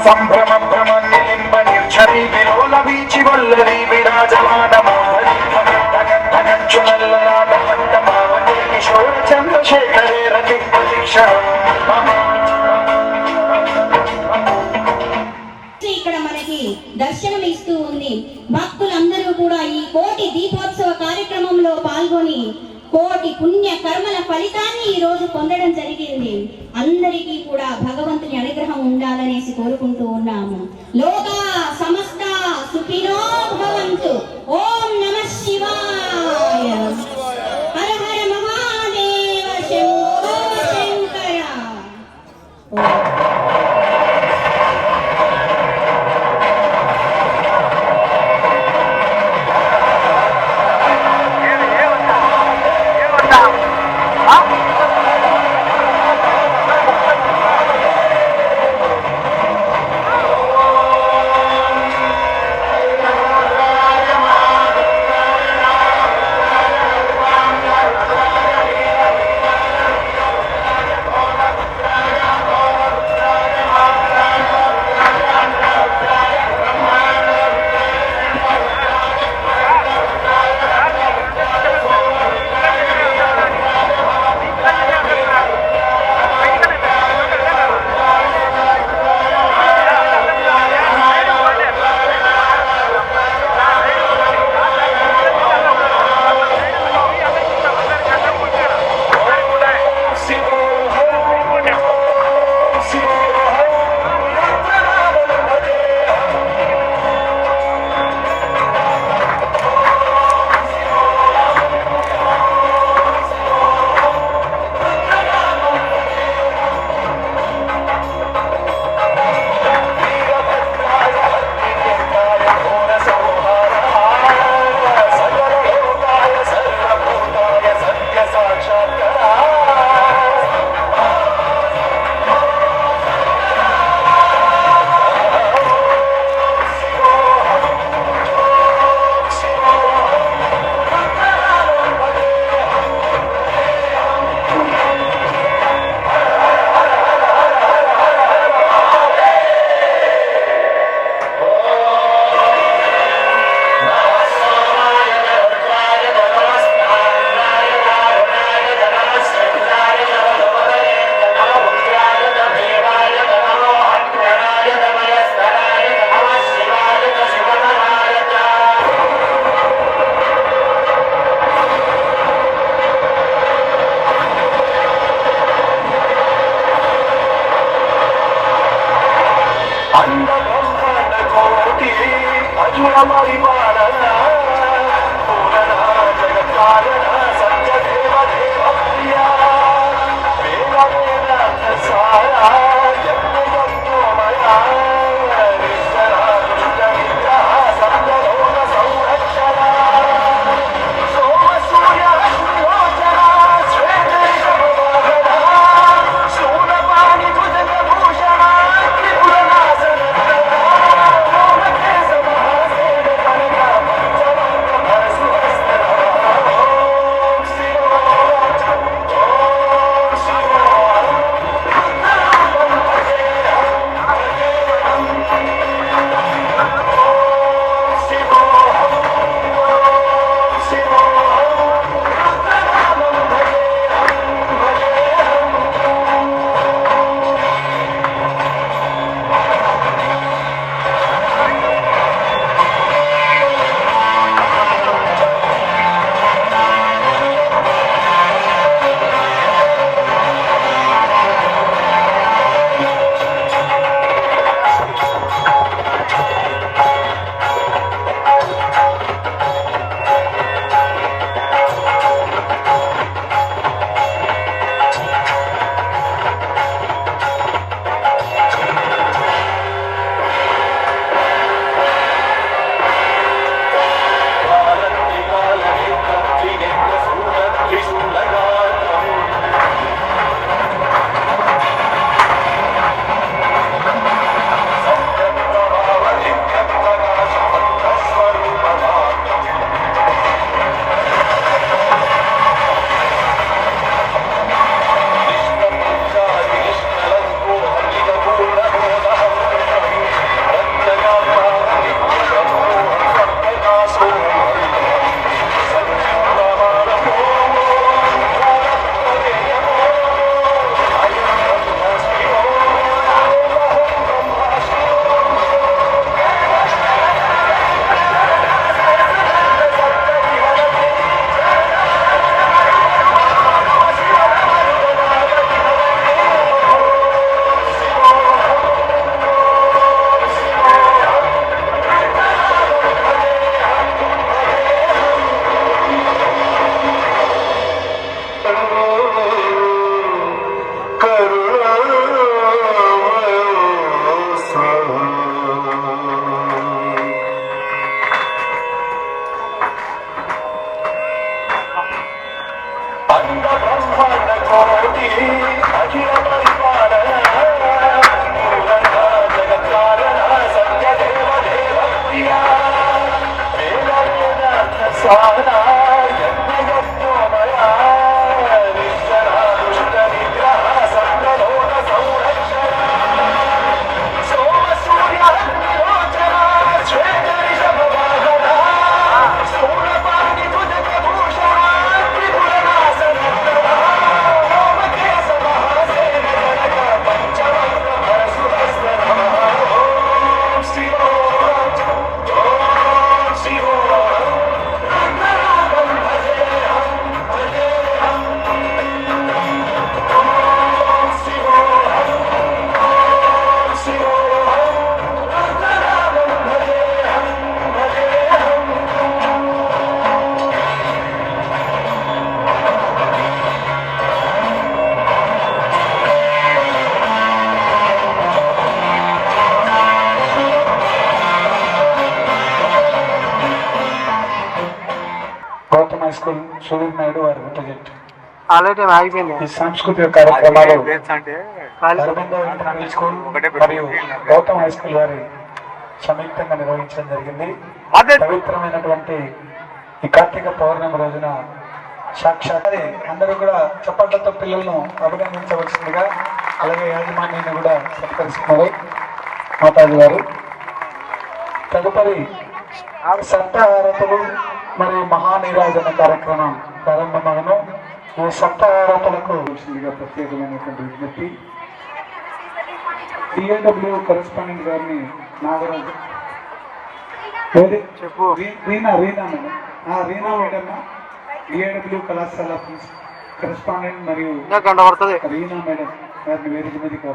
సంభ్రమ భ్రమ నిలింబ నిర్ఝరి విలోల వీచి వల్లరి విరాజమాన మావని కిశోర చంద్రశేఖరే రతి ప్రతీక్షణం. ఇక్కడ మనకి దర్శనం ఇస్తూ ఉంది. భక్తులందరూ కూడా ఈ కోటి దీపోత్సవ కార్యక్రమంలో పాల్గొని కోటి పుణ్య కర్మల ఫలితాన్ని ఈ రోజు పొందడం జరిగింది. అందరికీ కూడా భగవంతుని అనుగ్రహం ఉండాలనేసి కోరుకుంటూ ఉన్నాము. లోకా సమస్త సుఖినో భవంతు. ఓం నమః శివాయ. హర హర మహాదేవ శంభో శంకర. స్కూల్ సుధీర్ నాయుడు వారి రిప్రజెంట్. అయిపోయింది. ఈ సాంస్కృతిక కార్యక్రమాలు అరవిందో ఇంటర్నేషనల్ స్కూల్ మరియు గౌతమ్ హై స్కూల్ వారి సంయుక్తంగా నిర్వహించడం జరిగింది. పవిత్రమైనటువంటి ఈ కార్తీక పౌర్ణమి రోజున సాక్షాత్ అందరూ కూడా చప్పట్లతో పిల్లలను అభినందించవలసిందిగా, అలాగే యాజమాన్యాన్ని కూడా సత్కరిస్తున్నారు మాతాజీ గారు. తదుపరి సప్తహారతులు మరియు మహానీరాజన కార్యక్రమం ప్రారంభమగను. ఈ సప్తహారతులకు ప్రత్యేకమైనటువంటి విజ్ఞప్తి. టిఏడబ్ల్యూ కరెస్పాండెంట్ గారిని నాగరాజు చెప్పు. రీనా మేడం, రీనా మేడం టిఏడబ్ల్యూ కళాశాల కరెస్పాండెంట్ మరియు రీనా మేడం గారిని వేదిక మీదకి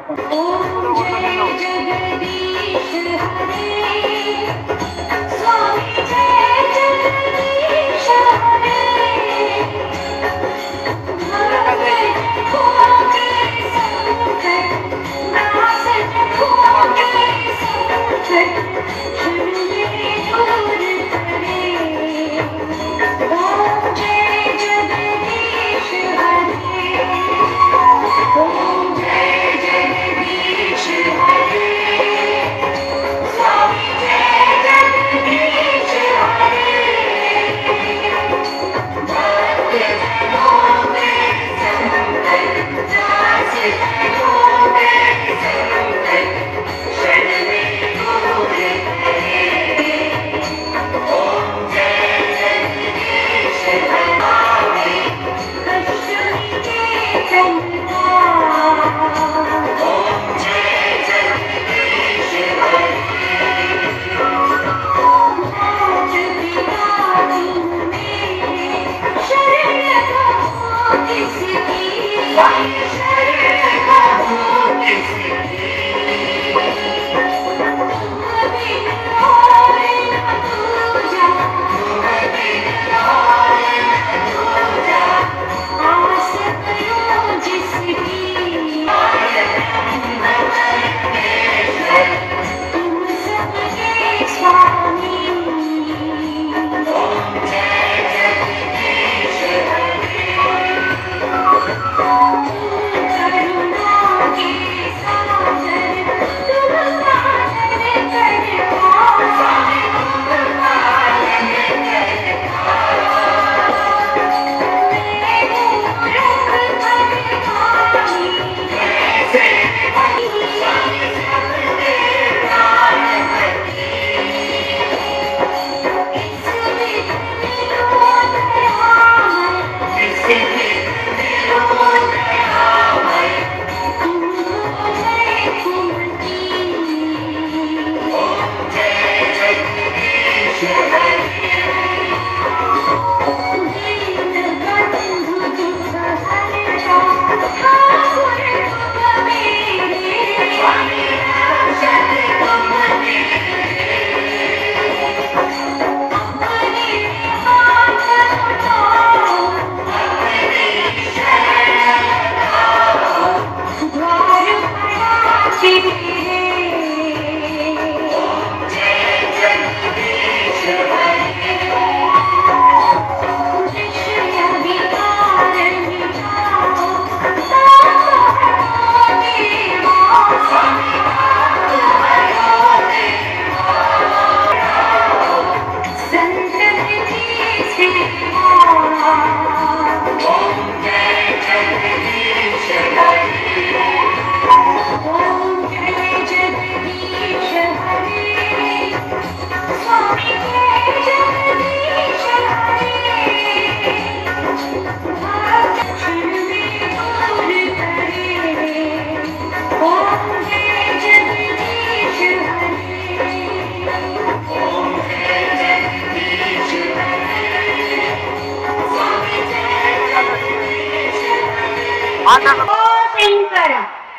శంకర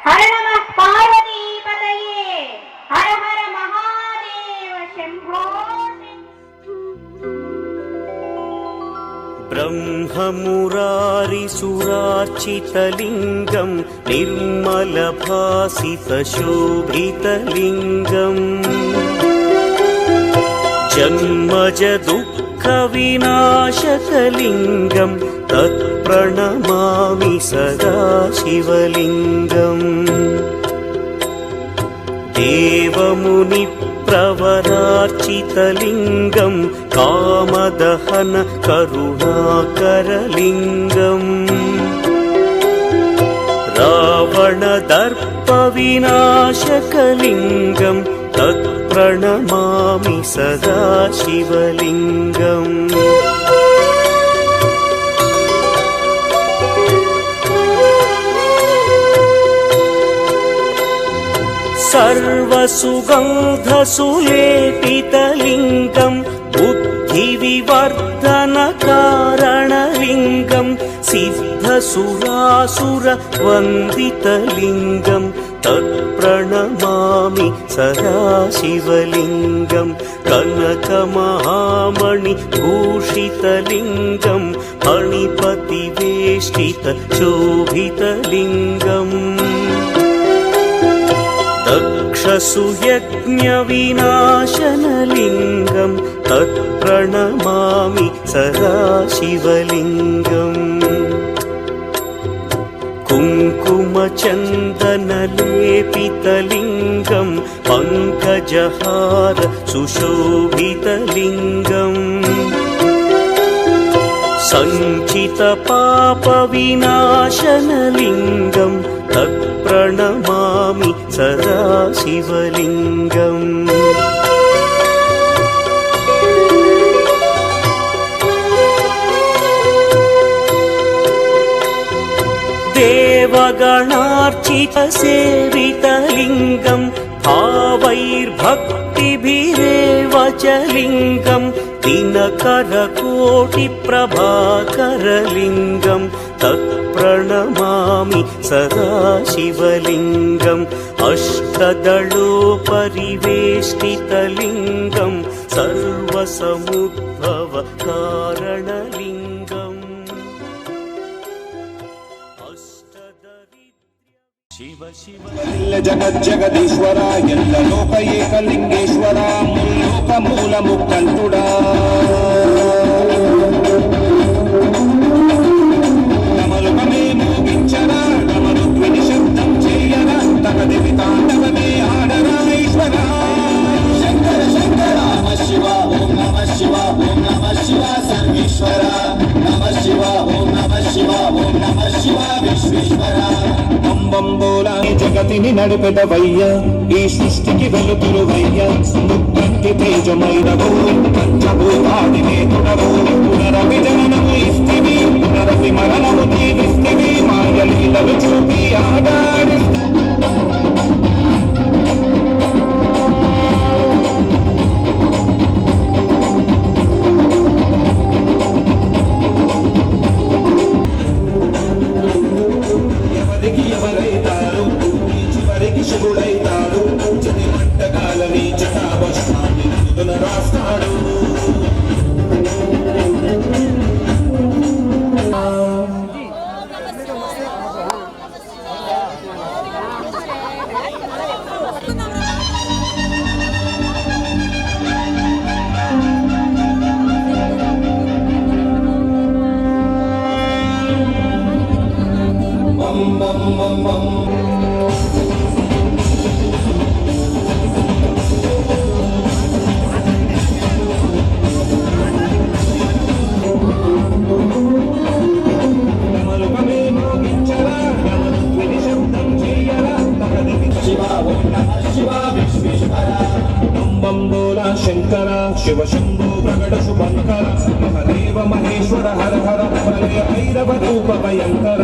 హర నమః పార్వతీపతయే హర హర మహాదేవ శంభో. ब्रह्ममुरारिसुरार्चितलिङ्गं निर्मलभासितशोभितलिङ्गम् जन्मज दुःख विनाशकलिङ्गं तत्प्रणमामि सदा शिवलिङ्गम् देवमुनिप्रवरार्चितलिङ्गं कामदहन करुणाकरलिङ्गम् रावणदर्पविनाशकलिङ्गं तत्प्रणमामि सदा शिवलिङ्गम् सर्वसुगन्धसुलेपितलिङ्गं बुद्धिविवर्धनकारणलिङ्गं सिद्धसुरासुरवन्दितलिङ्गं तत्प्रणमामि सदा शिवलिङ्गं कनकमहामणिभूषितलिङ्गं फणिपतिवेष्टितशोभितलिङ्गम् दक्षसुयज्ञविनाशनलिङ्गं तत्प्रणमामि सदा शिवलिङ्गम् कुङ्कुमचन्दनलेपितलिङ्गं पङ्कजहार सुशोभितलिङ्गम् सञ्चितपापविनाशनलिङ्गं तत्प्रणमामि सदा शिवलिङ्गम् देवगणार्चितसेवितलिङ्गं भावैर्भक्तिभिरेव च लिङ्गं दिनकरकोटिप्रभाकरलिङ्गं तत्प्रणमामि सदा शिवलिङ्गम् अष्टदलोपरिवेष्टितलिङ्गं सर्वसमुद्भवकारणलिङ्गम् शिव शिव జగజ్జగదీశ్వర ఎల్ల లోక ఏకలింగేశ్వర ముల్లోక మూల ముక్కంటుడా కమలుకమే మోగించరా కమలుధ్వని శబ్దం చేయరా తగదివి తాండవమే ఆడరా ఈశ్వర శంకర శంకర నమ శివ ఓం నమ శివ ఓం నమ శివ సర్వేశ్వర నమ శివ ఓం నమ శివ ఓం నమ శివ విశ్వేశ్వర బంబోలా జగతిని నడిపెదవయ్య ఈ సృష్టికి వెలుతురువయ్య ముక్కంటి తేజమైన పంచభూతాది నేతుడవు పునరపి జననము ఇస్తివి పునరపి మరణము దీవిస్తివి మాయలీలలు చూపి ఆడాడి శివుడైతాడు చది మంటకాలని జటాభస్మాన్ని నుదున రాస్తాడు బం బం బం బం బంబోలా శంకర శివ శంభో ప్రకట శుభంకర మహదేవ మహేశ్వర హర హర ప్రళయ భైరవ రూప భయంకర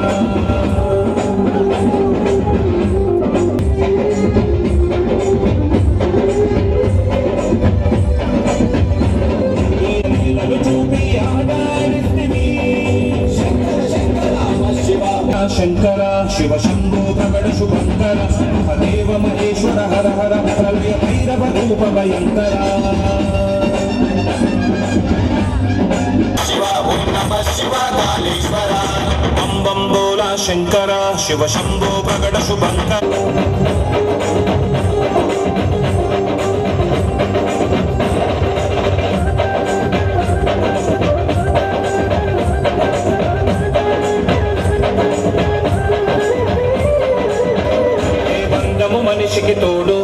శంకర శివ శంభో ప్రకట శుభంకర మహదేవ మహేశ్వర హర హర ప్రళయ భైరవ రూప భయంకర శివ ఓం నమ శివ కాళేశ్వర బం బం బోలా శంకర శివ శంభో ప్రకట శుభంకర మనిషికి తోడు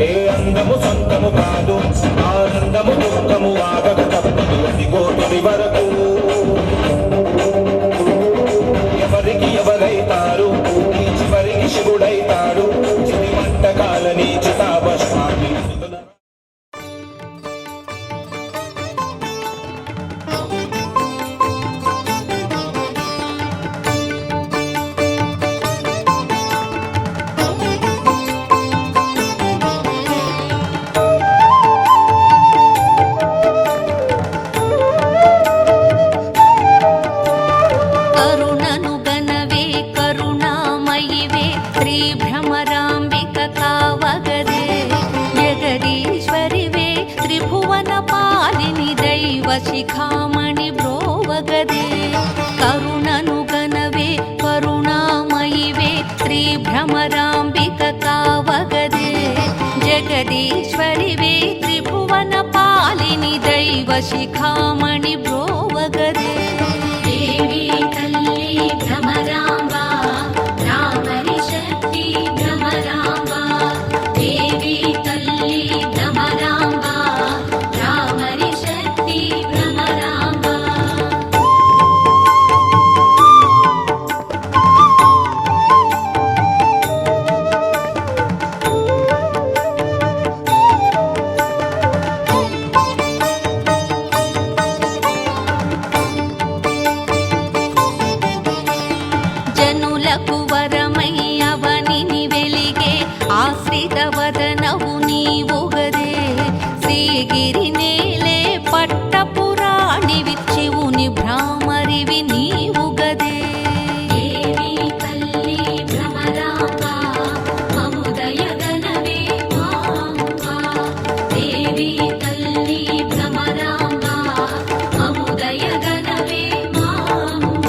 ఏ అందము సొంతము కాదు ఆనందము దుఃఖము ఆగక తప్పదు అది గోతుడి వరకు ఎవరికి ఎవరైతారు ఈ చివరికి శివుడైతాడు చిరి మంటకాలని చితాభస్మాన్ని కరుణను గనవే కరుణామయివే శ్రీ భ్రమరాంబిక కావగదే జగదీశ్వరివే త్రిభువన పాలిని దైవ శిఖామణి బ్రోవగదే కరుణను గనవే కరుణామయివే శ్రీ భ్రమరాంబిక కావగదే జగదీశ్వరివే త్రిభువన పాలిని దైవ శిఖామణి బ్రోవగదే దేవి తల్లి భ్రమరాంబ రామరి శక్తి భ్రమరాంబ దేవి తల్లి భ్రమరాంబ రామరి శక్తి భ్రమరాంబ జనులకు వరమై అవనిని వెలిగే ఆశ్రిత వదనవు నీవుగదే శ్రీగిరి నేలే పట్టపురాణివి శివుని భ్రామరివి నీవుగదే దేవి తల్లి భ్రమరాంబ మముదయ గనవే మాంబ దేవి తల్లి భ్రమరాంబ మముదయ గనవే మాంబ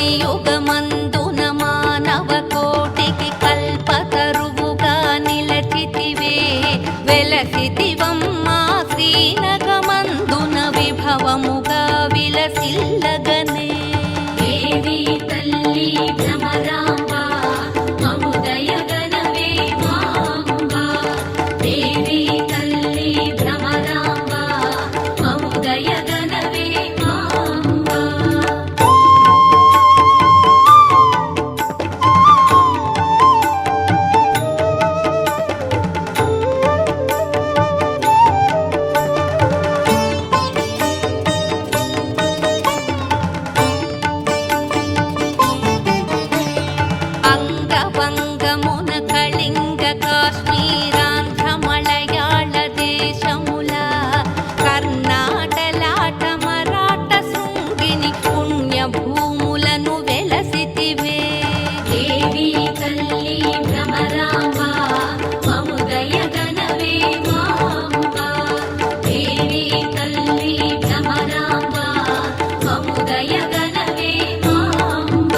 కలియుగమందున మానవ కోటికి కల్పతరువుగా నిలచితివే వెలసితివమ్మా శ్రీనగమందున విభవముగా విలసిల్లగనే దేవి తల్లి భ్రమరాంబ మముదయ గనవే మాంబ దేవి తల్లి భ్రమరాంబ మముదయ గనవే మాంబ అంగవంగమున కళింగ కాశ్మీరాంధ్ర మలయాళ దేశముల కర్ణాటలాట మరాఠ శృంగిని పుణ్యభూములను వెలసితివే దేవి తల్లి భ్రమరాంబ మముదయ గనవే మాంబ దేవి తల్లి భ్రమరాంబ మముదయ గనవే మాంబ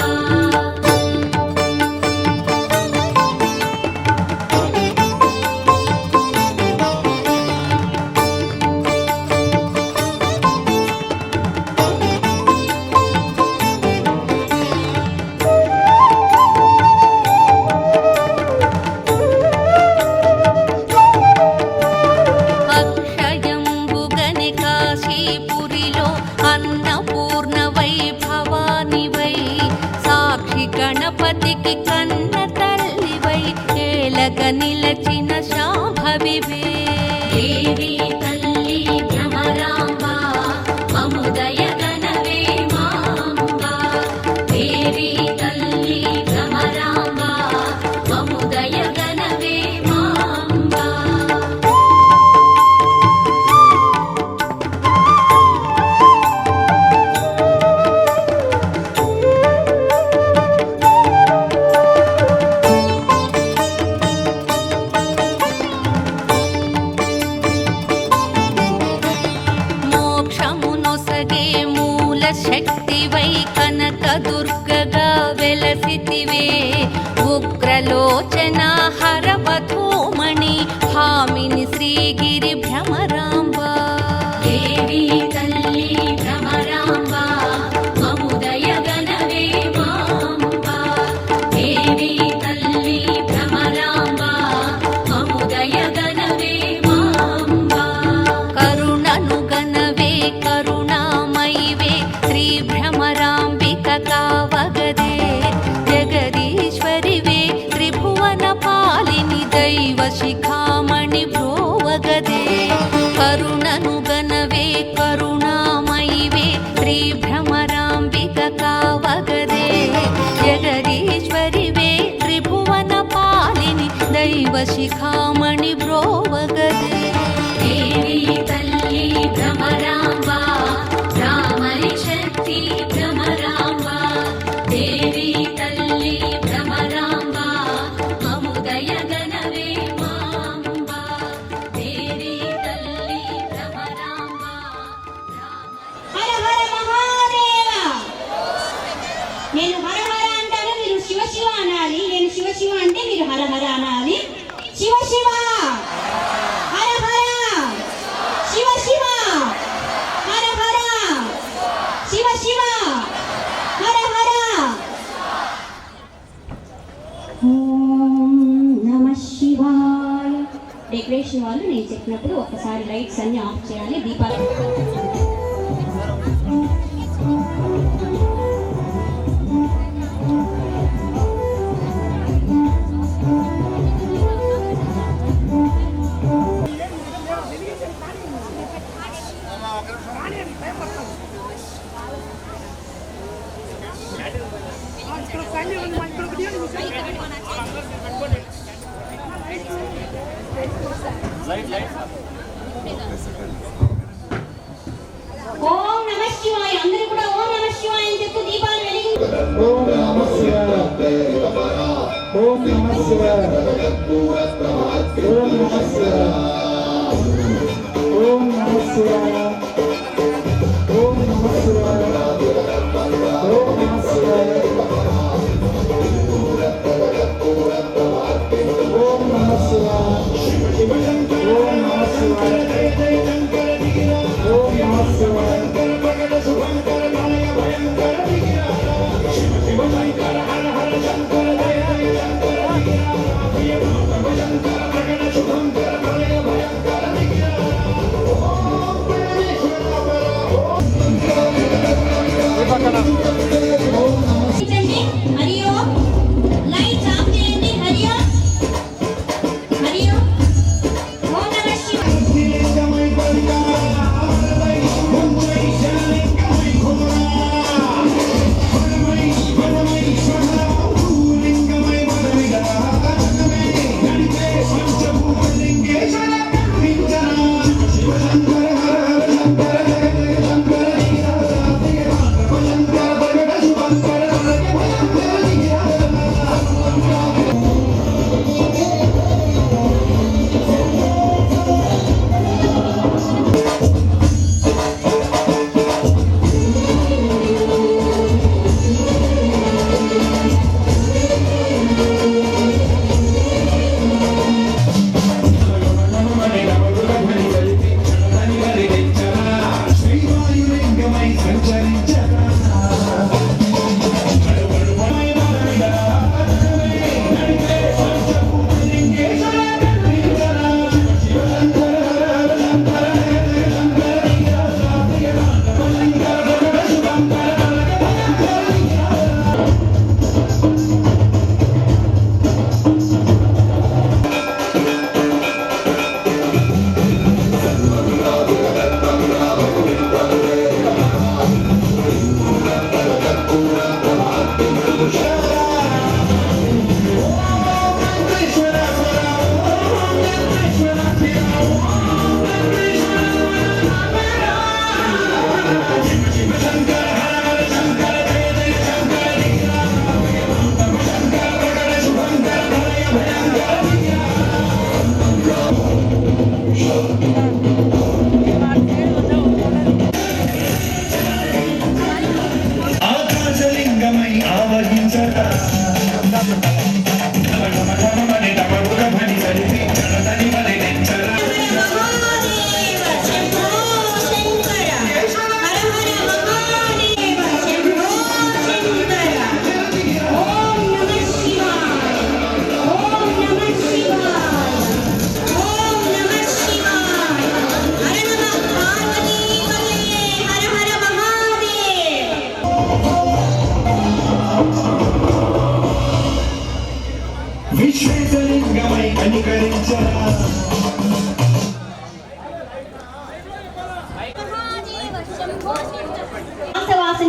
అక్షయంబుగని కాశీపురిలో అన్నపూర్ణవై భవానివై సాక్షి గణపతికి కన్న తల్లివై ఏలగ నిలచిన శాంభవివే దేవి తల్లి భ్రమరాంబ మముదయ గనవే మాంబ దేవి తల్లి భ్రమరాంబ మముదయ గనవే మాంబ మోక్షమునొసగే మూల శక్తివై కనక దుర్గగా వెలసితివే ఉగ్రలోచన హరవధూమణి భామిని శ్రీగిరి భ్రమరాంబ దేవి తల్లి భ్రమరాంబ అముదయ గణవే మాంబ దేవి తల్లి భ్రమరాంబ అముదయ గణవే మాంబ కరుణను గణవే కరుణామయివే శ్రీ భ్రమరాంబిక కావగదే జగదీశ్వరివే త్రిభువన పాలిని దైవ శిఖామణి భ్రోవగదే కరుణను గణవే కరుణామయివే శ్రీ భ్రమరాంబిక కావగదే జగదీశ్వరివే త్రిభువన పాలిని దైవ శిఖామణి భ్రోవగదే దేవి తల్లి భ్రమరాంబ రామని శక్తి భ్రమరాంబ దేవి తల్లి భ్రమరాంబ అముదయ గణవే మాంబ దేవి తల్లి భ్రమరాంబ హర హర మహాదేవ. నేను హర హర అంటాను, మీరు శివ శివ అనాలి. నేను శివ శివ అంటే మీరు హర హర అనాలి. శివ శివ హర హర శివ శివ హర హర శివ శివ హర హర. ఓం నమః శివాయ. డెకరేషన్ వాళ్ళు నేను చెప్పినప్పుడు ఒక్కసారి లైట్స్ అన్ని ఆఫ్ చేయాలి. దీపాలు ఓం నమః శివాయ. అందరూ కూడా ఓం నమః శివాయ అని చెప్తూ దీపాలు వెలిగి ఓం నమః శివాయ. ఓం నమః శివాయ. ఓం నమః శివాయ. ఓం నమః శివాయ. ఓం నమః శివాయ. ఓం నమః శివాయ. ఓం నమః శివాయ. ఓం నమః శివాయ. ఓం నమః శివాయ. శంకర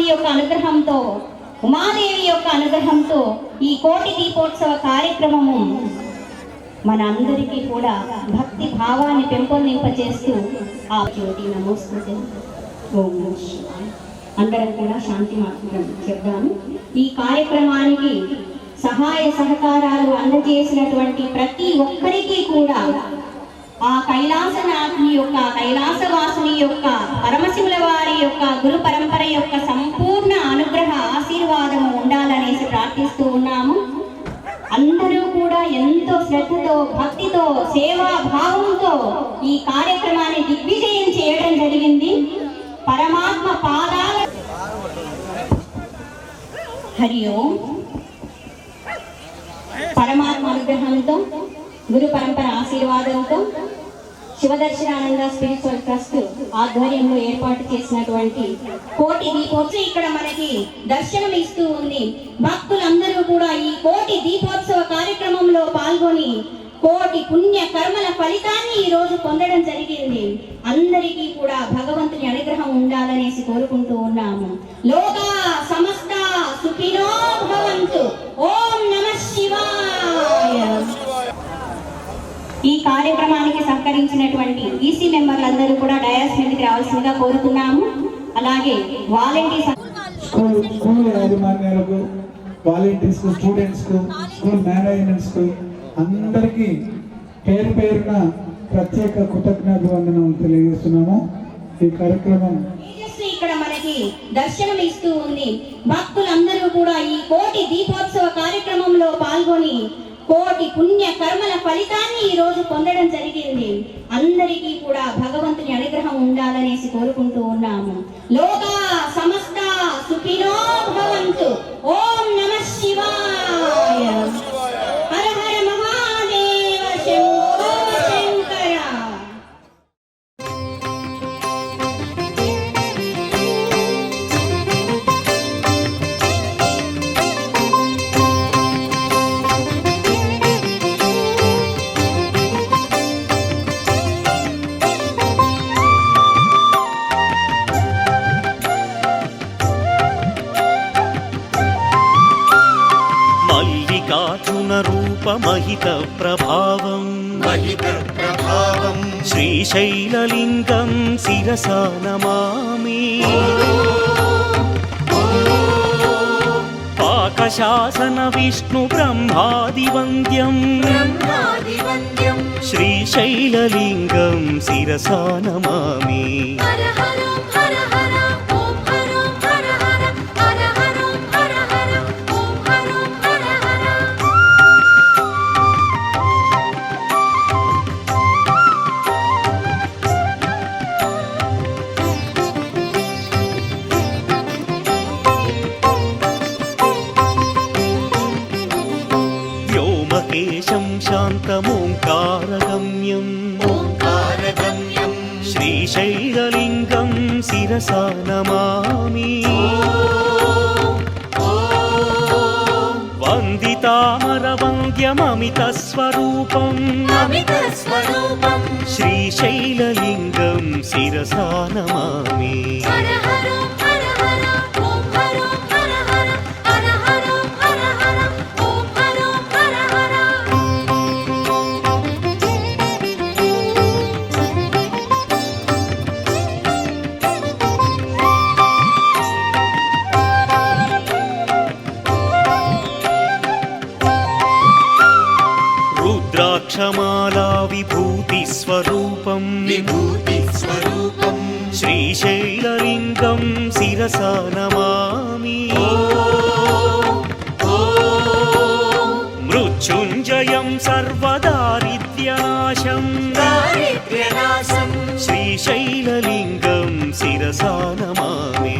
కైలాసవాసుని యొక్క అనుగ్రహంతో, ఉమాదేవి యొక్క అనుగ్రహంతో ఈ కోటి దీపోత్సవ కార్యక్రమము మన అందరికీ కూడా భక్తి భావాన్ని పెంపొందింపచేస్తూ ఆ జ్యోతి నమోస్తుతే. ఓం నమః శివాయ. అందరం కూడా శాంతి మాత్రం చెప్దాము. ఈ కార్యక్రమానికి సహాయ సహకారాలు అందజేసినటువంటి ప్రతి ఒక్కరికి కూడా ఆ కైలాసనాథుని యొక్క, కైలాసవాసుని యొక్క, పరమశివుల వారి యొక్క గురు పరంపర యొక్క సంపూర్ణ అనుగ్రహ ఆశీర్వాదము ఉండాలనేసి ప్రార్థిస్తూ ఉన్నాము. అందరూ కూడా ఎంతో శ్రద్ధతో, భక్తితో, సేవా భావంతో ఈ కార్యక్రమాన్ని దిగ్విజయం చేయడం జరిగింది. పరమాత్మ పాదాల హరి ఓం. పరమాత్మ అనుగ్రహంతో, గురు పరంపర ఆశీర్వాదంతో శివదర్శనానంద స్పిరిచువల్ ట్రస్ట్ ఆధ్వర్యంలో ఏర్పాటు చేసినటువంటి కోటి దీపోత్సవం ఇక్కడ మనకి దర్శనం ఇస్తూ ఉంది. భక్తులందరూ కూడా ఈ కోటి దీపోత్సవ కార్యక్రమంలో పాల్గొని కోటి పుణ్య కర్మల ఫలితాన్ని ఈ రోజు పొందడం జరిగింది. అందరికీ కూడా భగవంతుని అనుగ్రహం ఉండాలనేసి కోరుకుంటూ ఉన్నాము. లోకా సమస్త సుఖినో భవంతు. ఓం నమః శివాయ. ఈ కార్యక్రమానికి సహకరించినటువంటి ఈసీ మెంబర్లందరూ కూడా డయాస్ మీదకి రావాల్సిందిగా కోరుతున్నాము. అలాగే వాలంటీర్స్, స్కూల్ యాజమాన్యాలకు, వాలంటీర్స్, స్టూడెంట్స్ కు, స్కూల్ మేనేజ్మెంట్స్ కు అందరికీ పేరు పేరున ప్రత్యేక కృతజ్ఞతావందనం తెలియజేస్తున్నాము. ఈ కార్యక్రమం ఇక్కడ మనకి దర్శనం ఇస్తూ ఉంది. భక్తులందరూ కూడా ఈ కోటి దీపోత్సవ కార్యక్రమంలో పాల్గొని కోటి పుణ్య కర్మల ఫలితాన్ని ఈ రోజు పొందడం జరిగింది. అందరికీ కూడా భగవంతుని అనుగ్రహం ఉండాలనేసి కోరుకుంటూ ఉన్నాము. లోకా సమస్త సుఖినో భవంతు. ఓం నమః శివాయ. హర హర మహాదేవ. శంభో శంకర. మల్లికార్జున రూప మహిత ప్రభావం, శ్రీశైలలింగం శిరసా నమామి. పాకశాసన విష్ణు బ్రహ్మాది వంద్యం, శ్రీశైలలింగం శిరసా నమామి. వ్యోమకేశం శాంతమోంకారగమ్యం, శ్రీశైలలింగం శిరసా నమామి. వందితామరవంద్యమమిత స్వరూపం, శ్రీశైలలింగం శిరసా నమామి. రుద్రాక్షమాలా విభూతి స్వరూపం, శ్రీశైలలింగం శిరసా నమామి. మృత్యుంజయం సర్వదారిద్ర్యనాశం, శ్రీశైలలింగం శిరసా నమామి.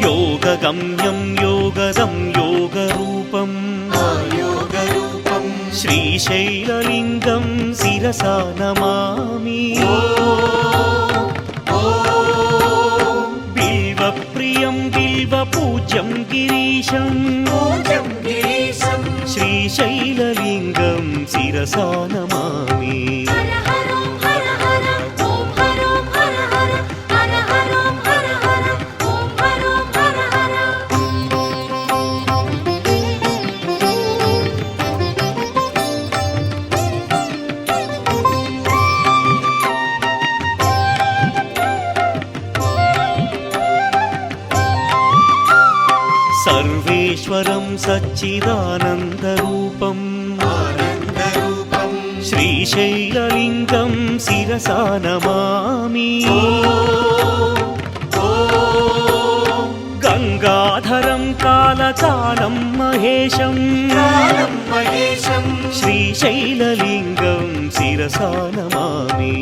యోగగమ్యం యోగదం యోగరూపం, శిరసా నమామి బిల్వప్రియం బిల్వపూజ్యం గిరీశం శ్రీశైలలింగం శిరసా నమామి సర్వేశ్వరం సచ్చిదానందరూపం శ్రీశైలలింగం శిరసా నమామి గంగాధరం కాలకాలం మహేశం శ్రీశైలలింగం శిరసా నమామి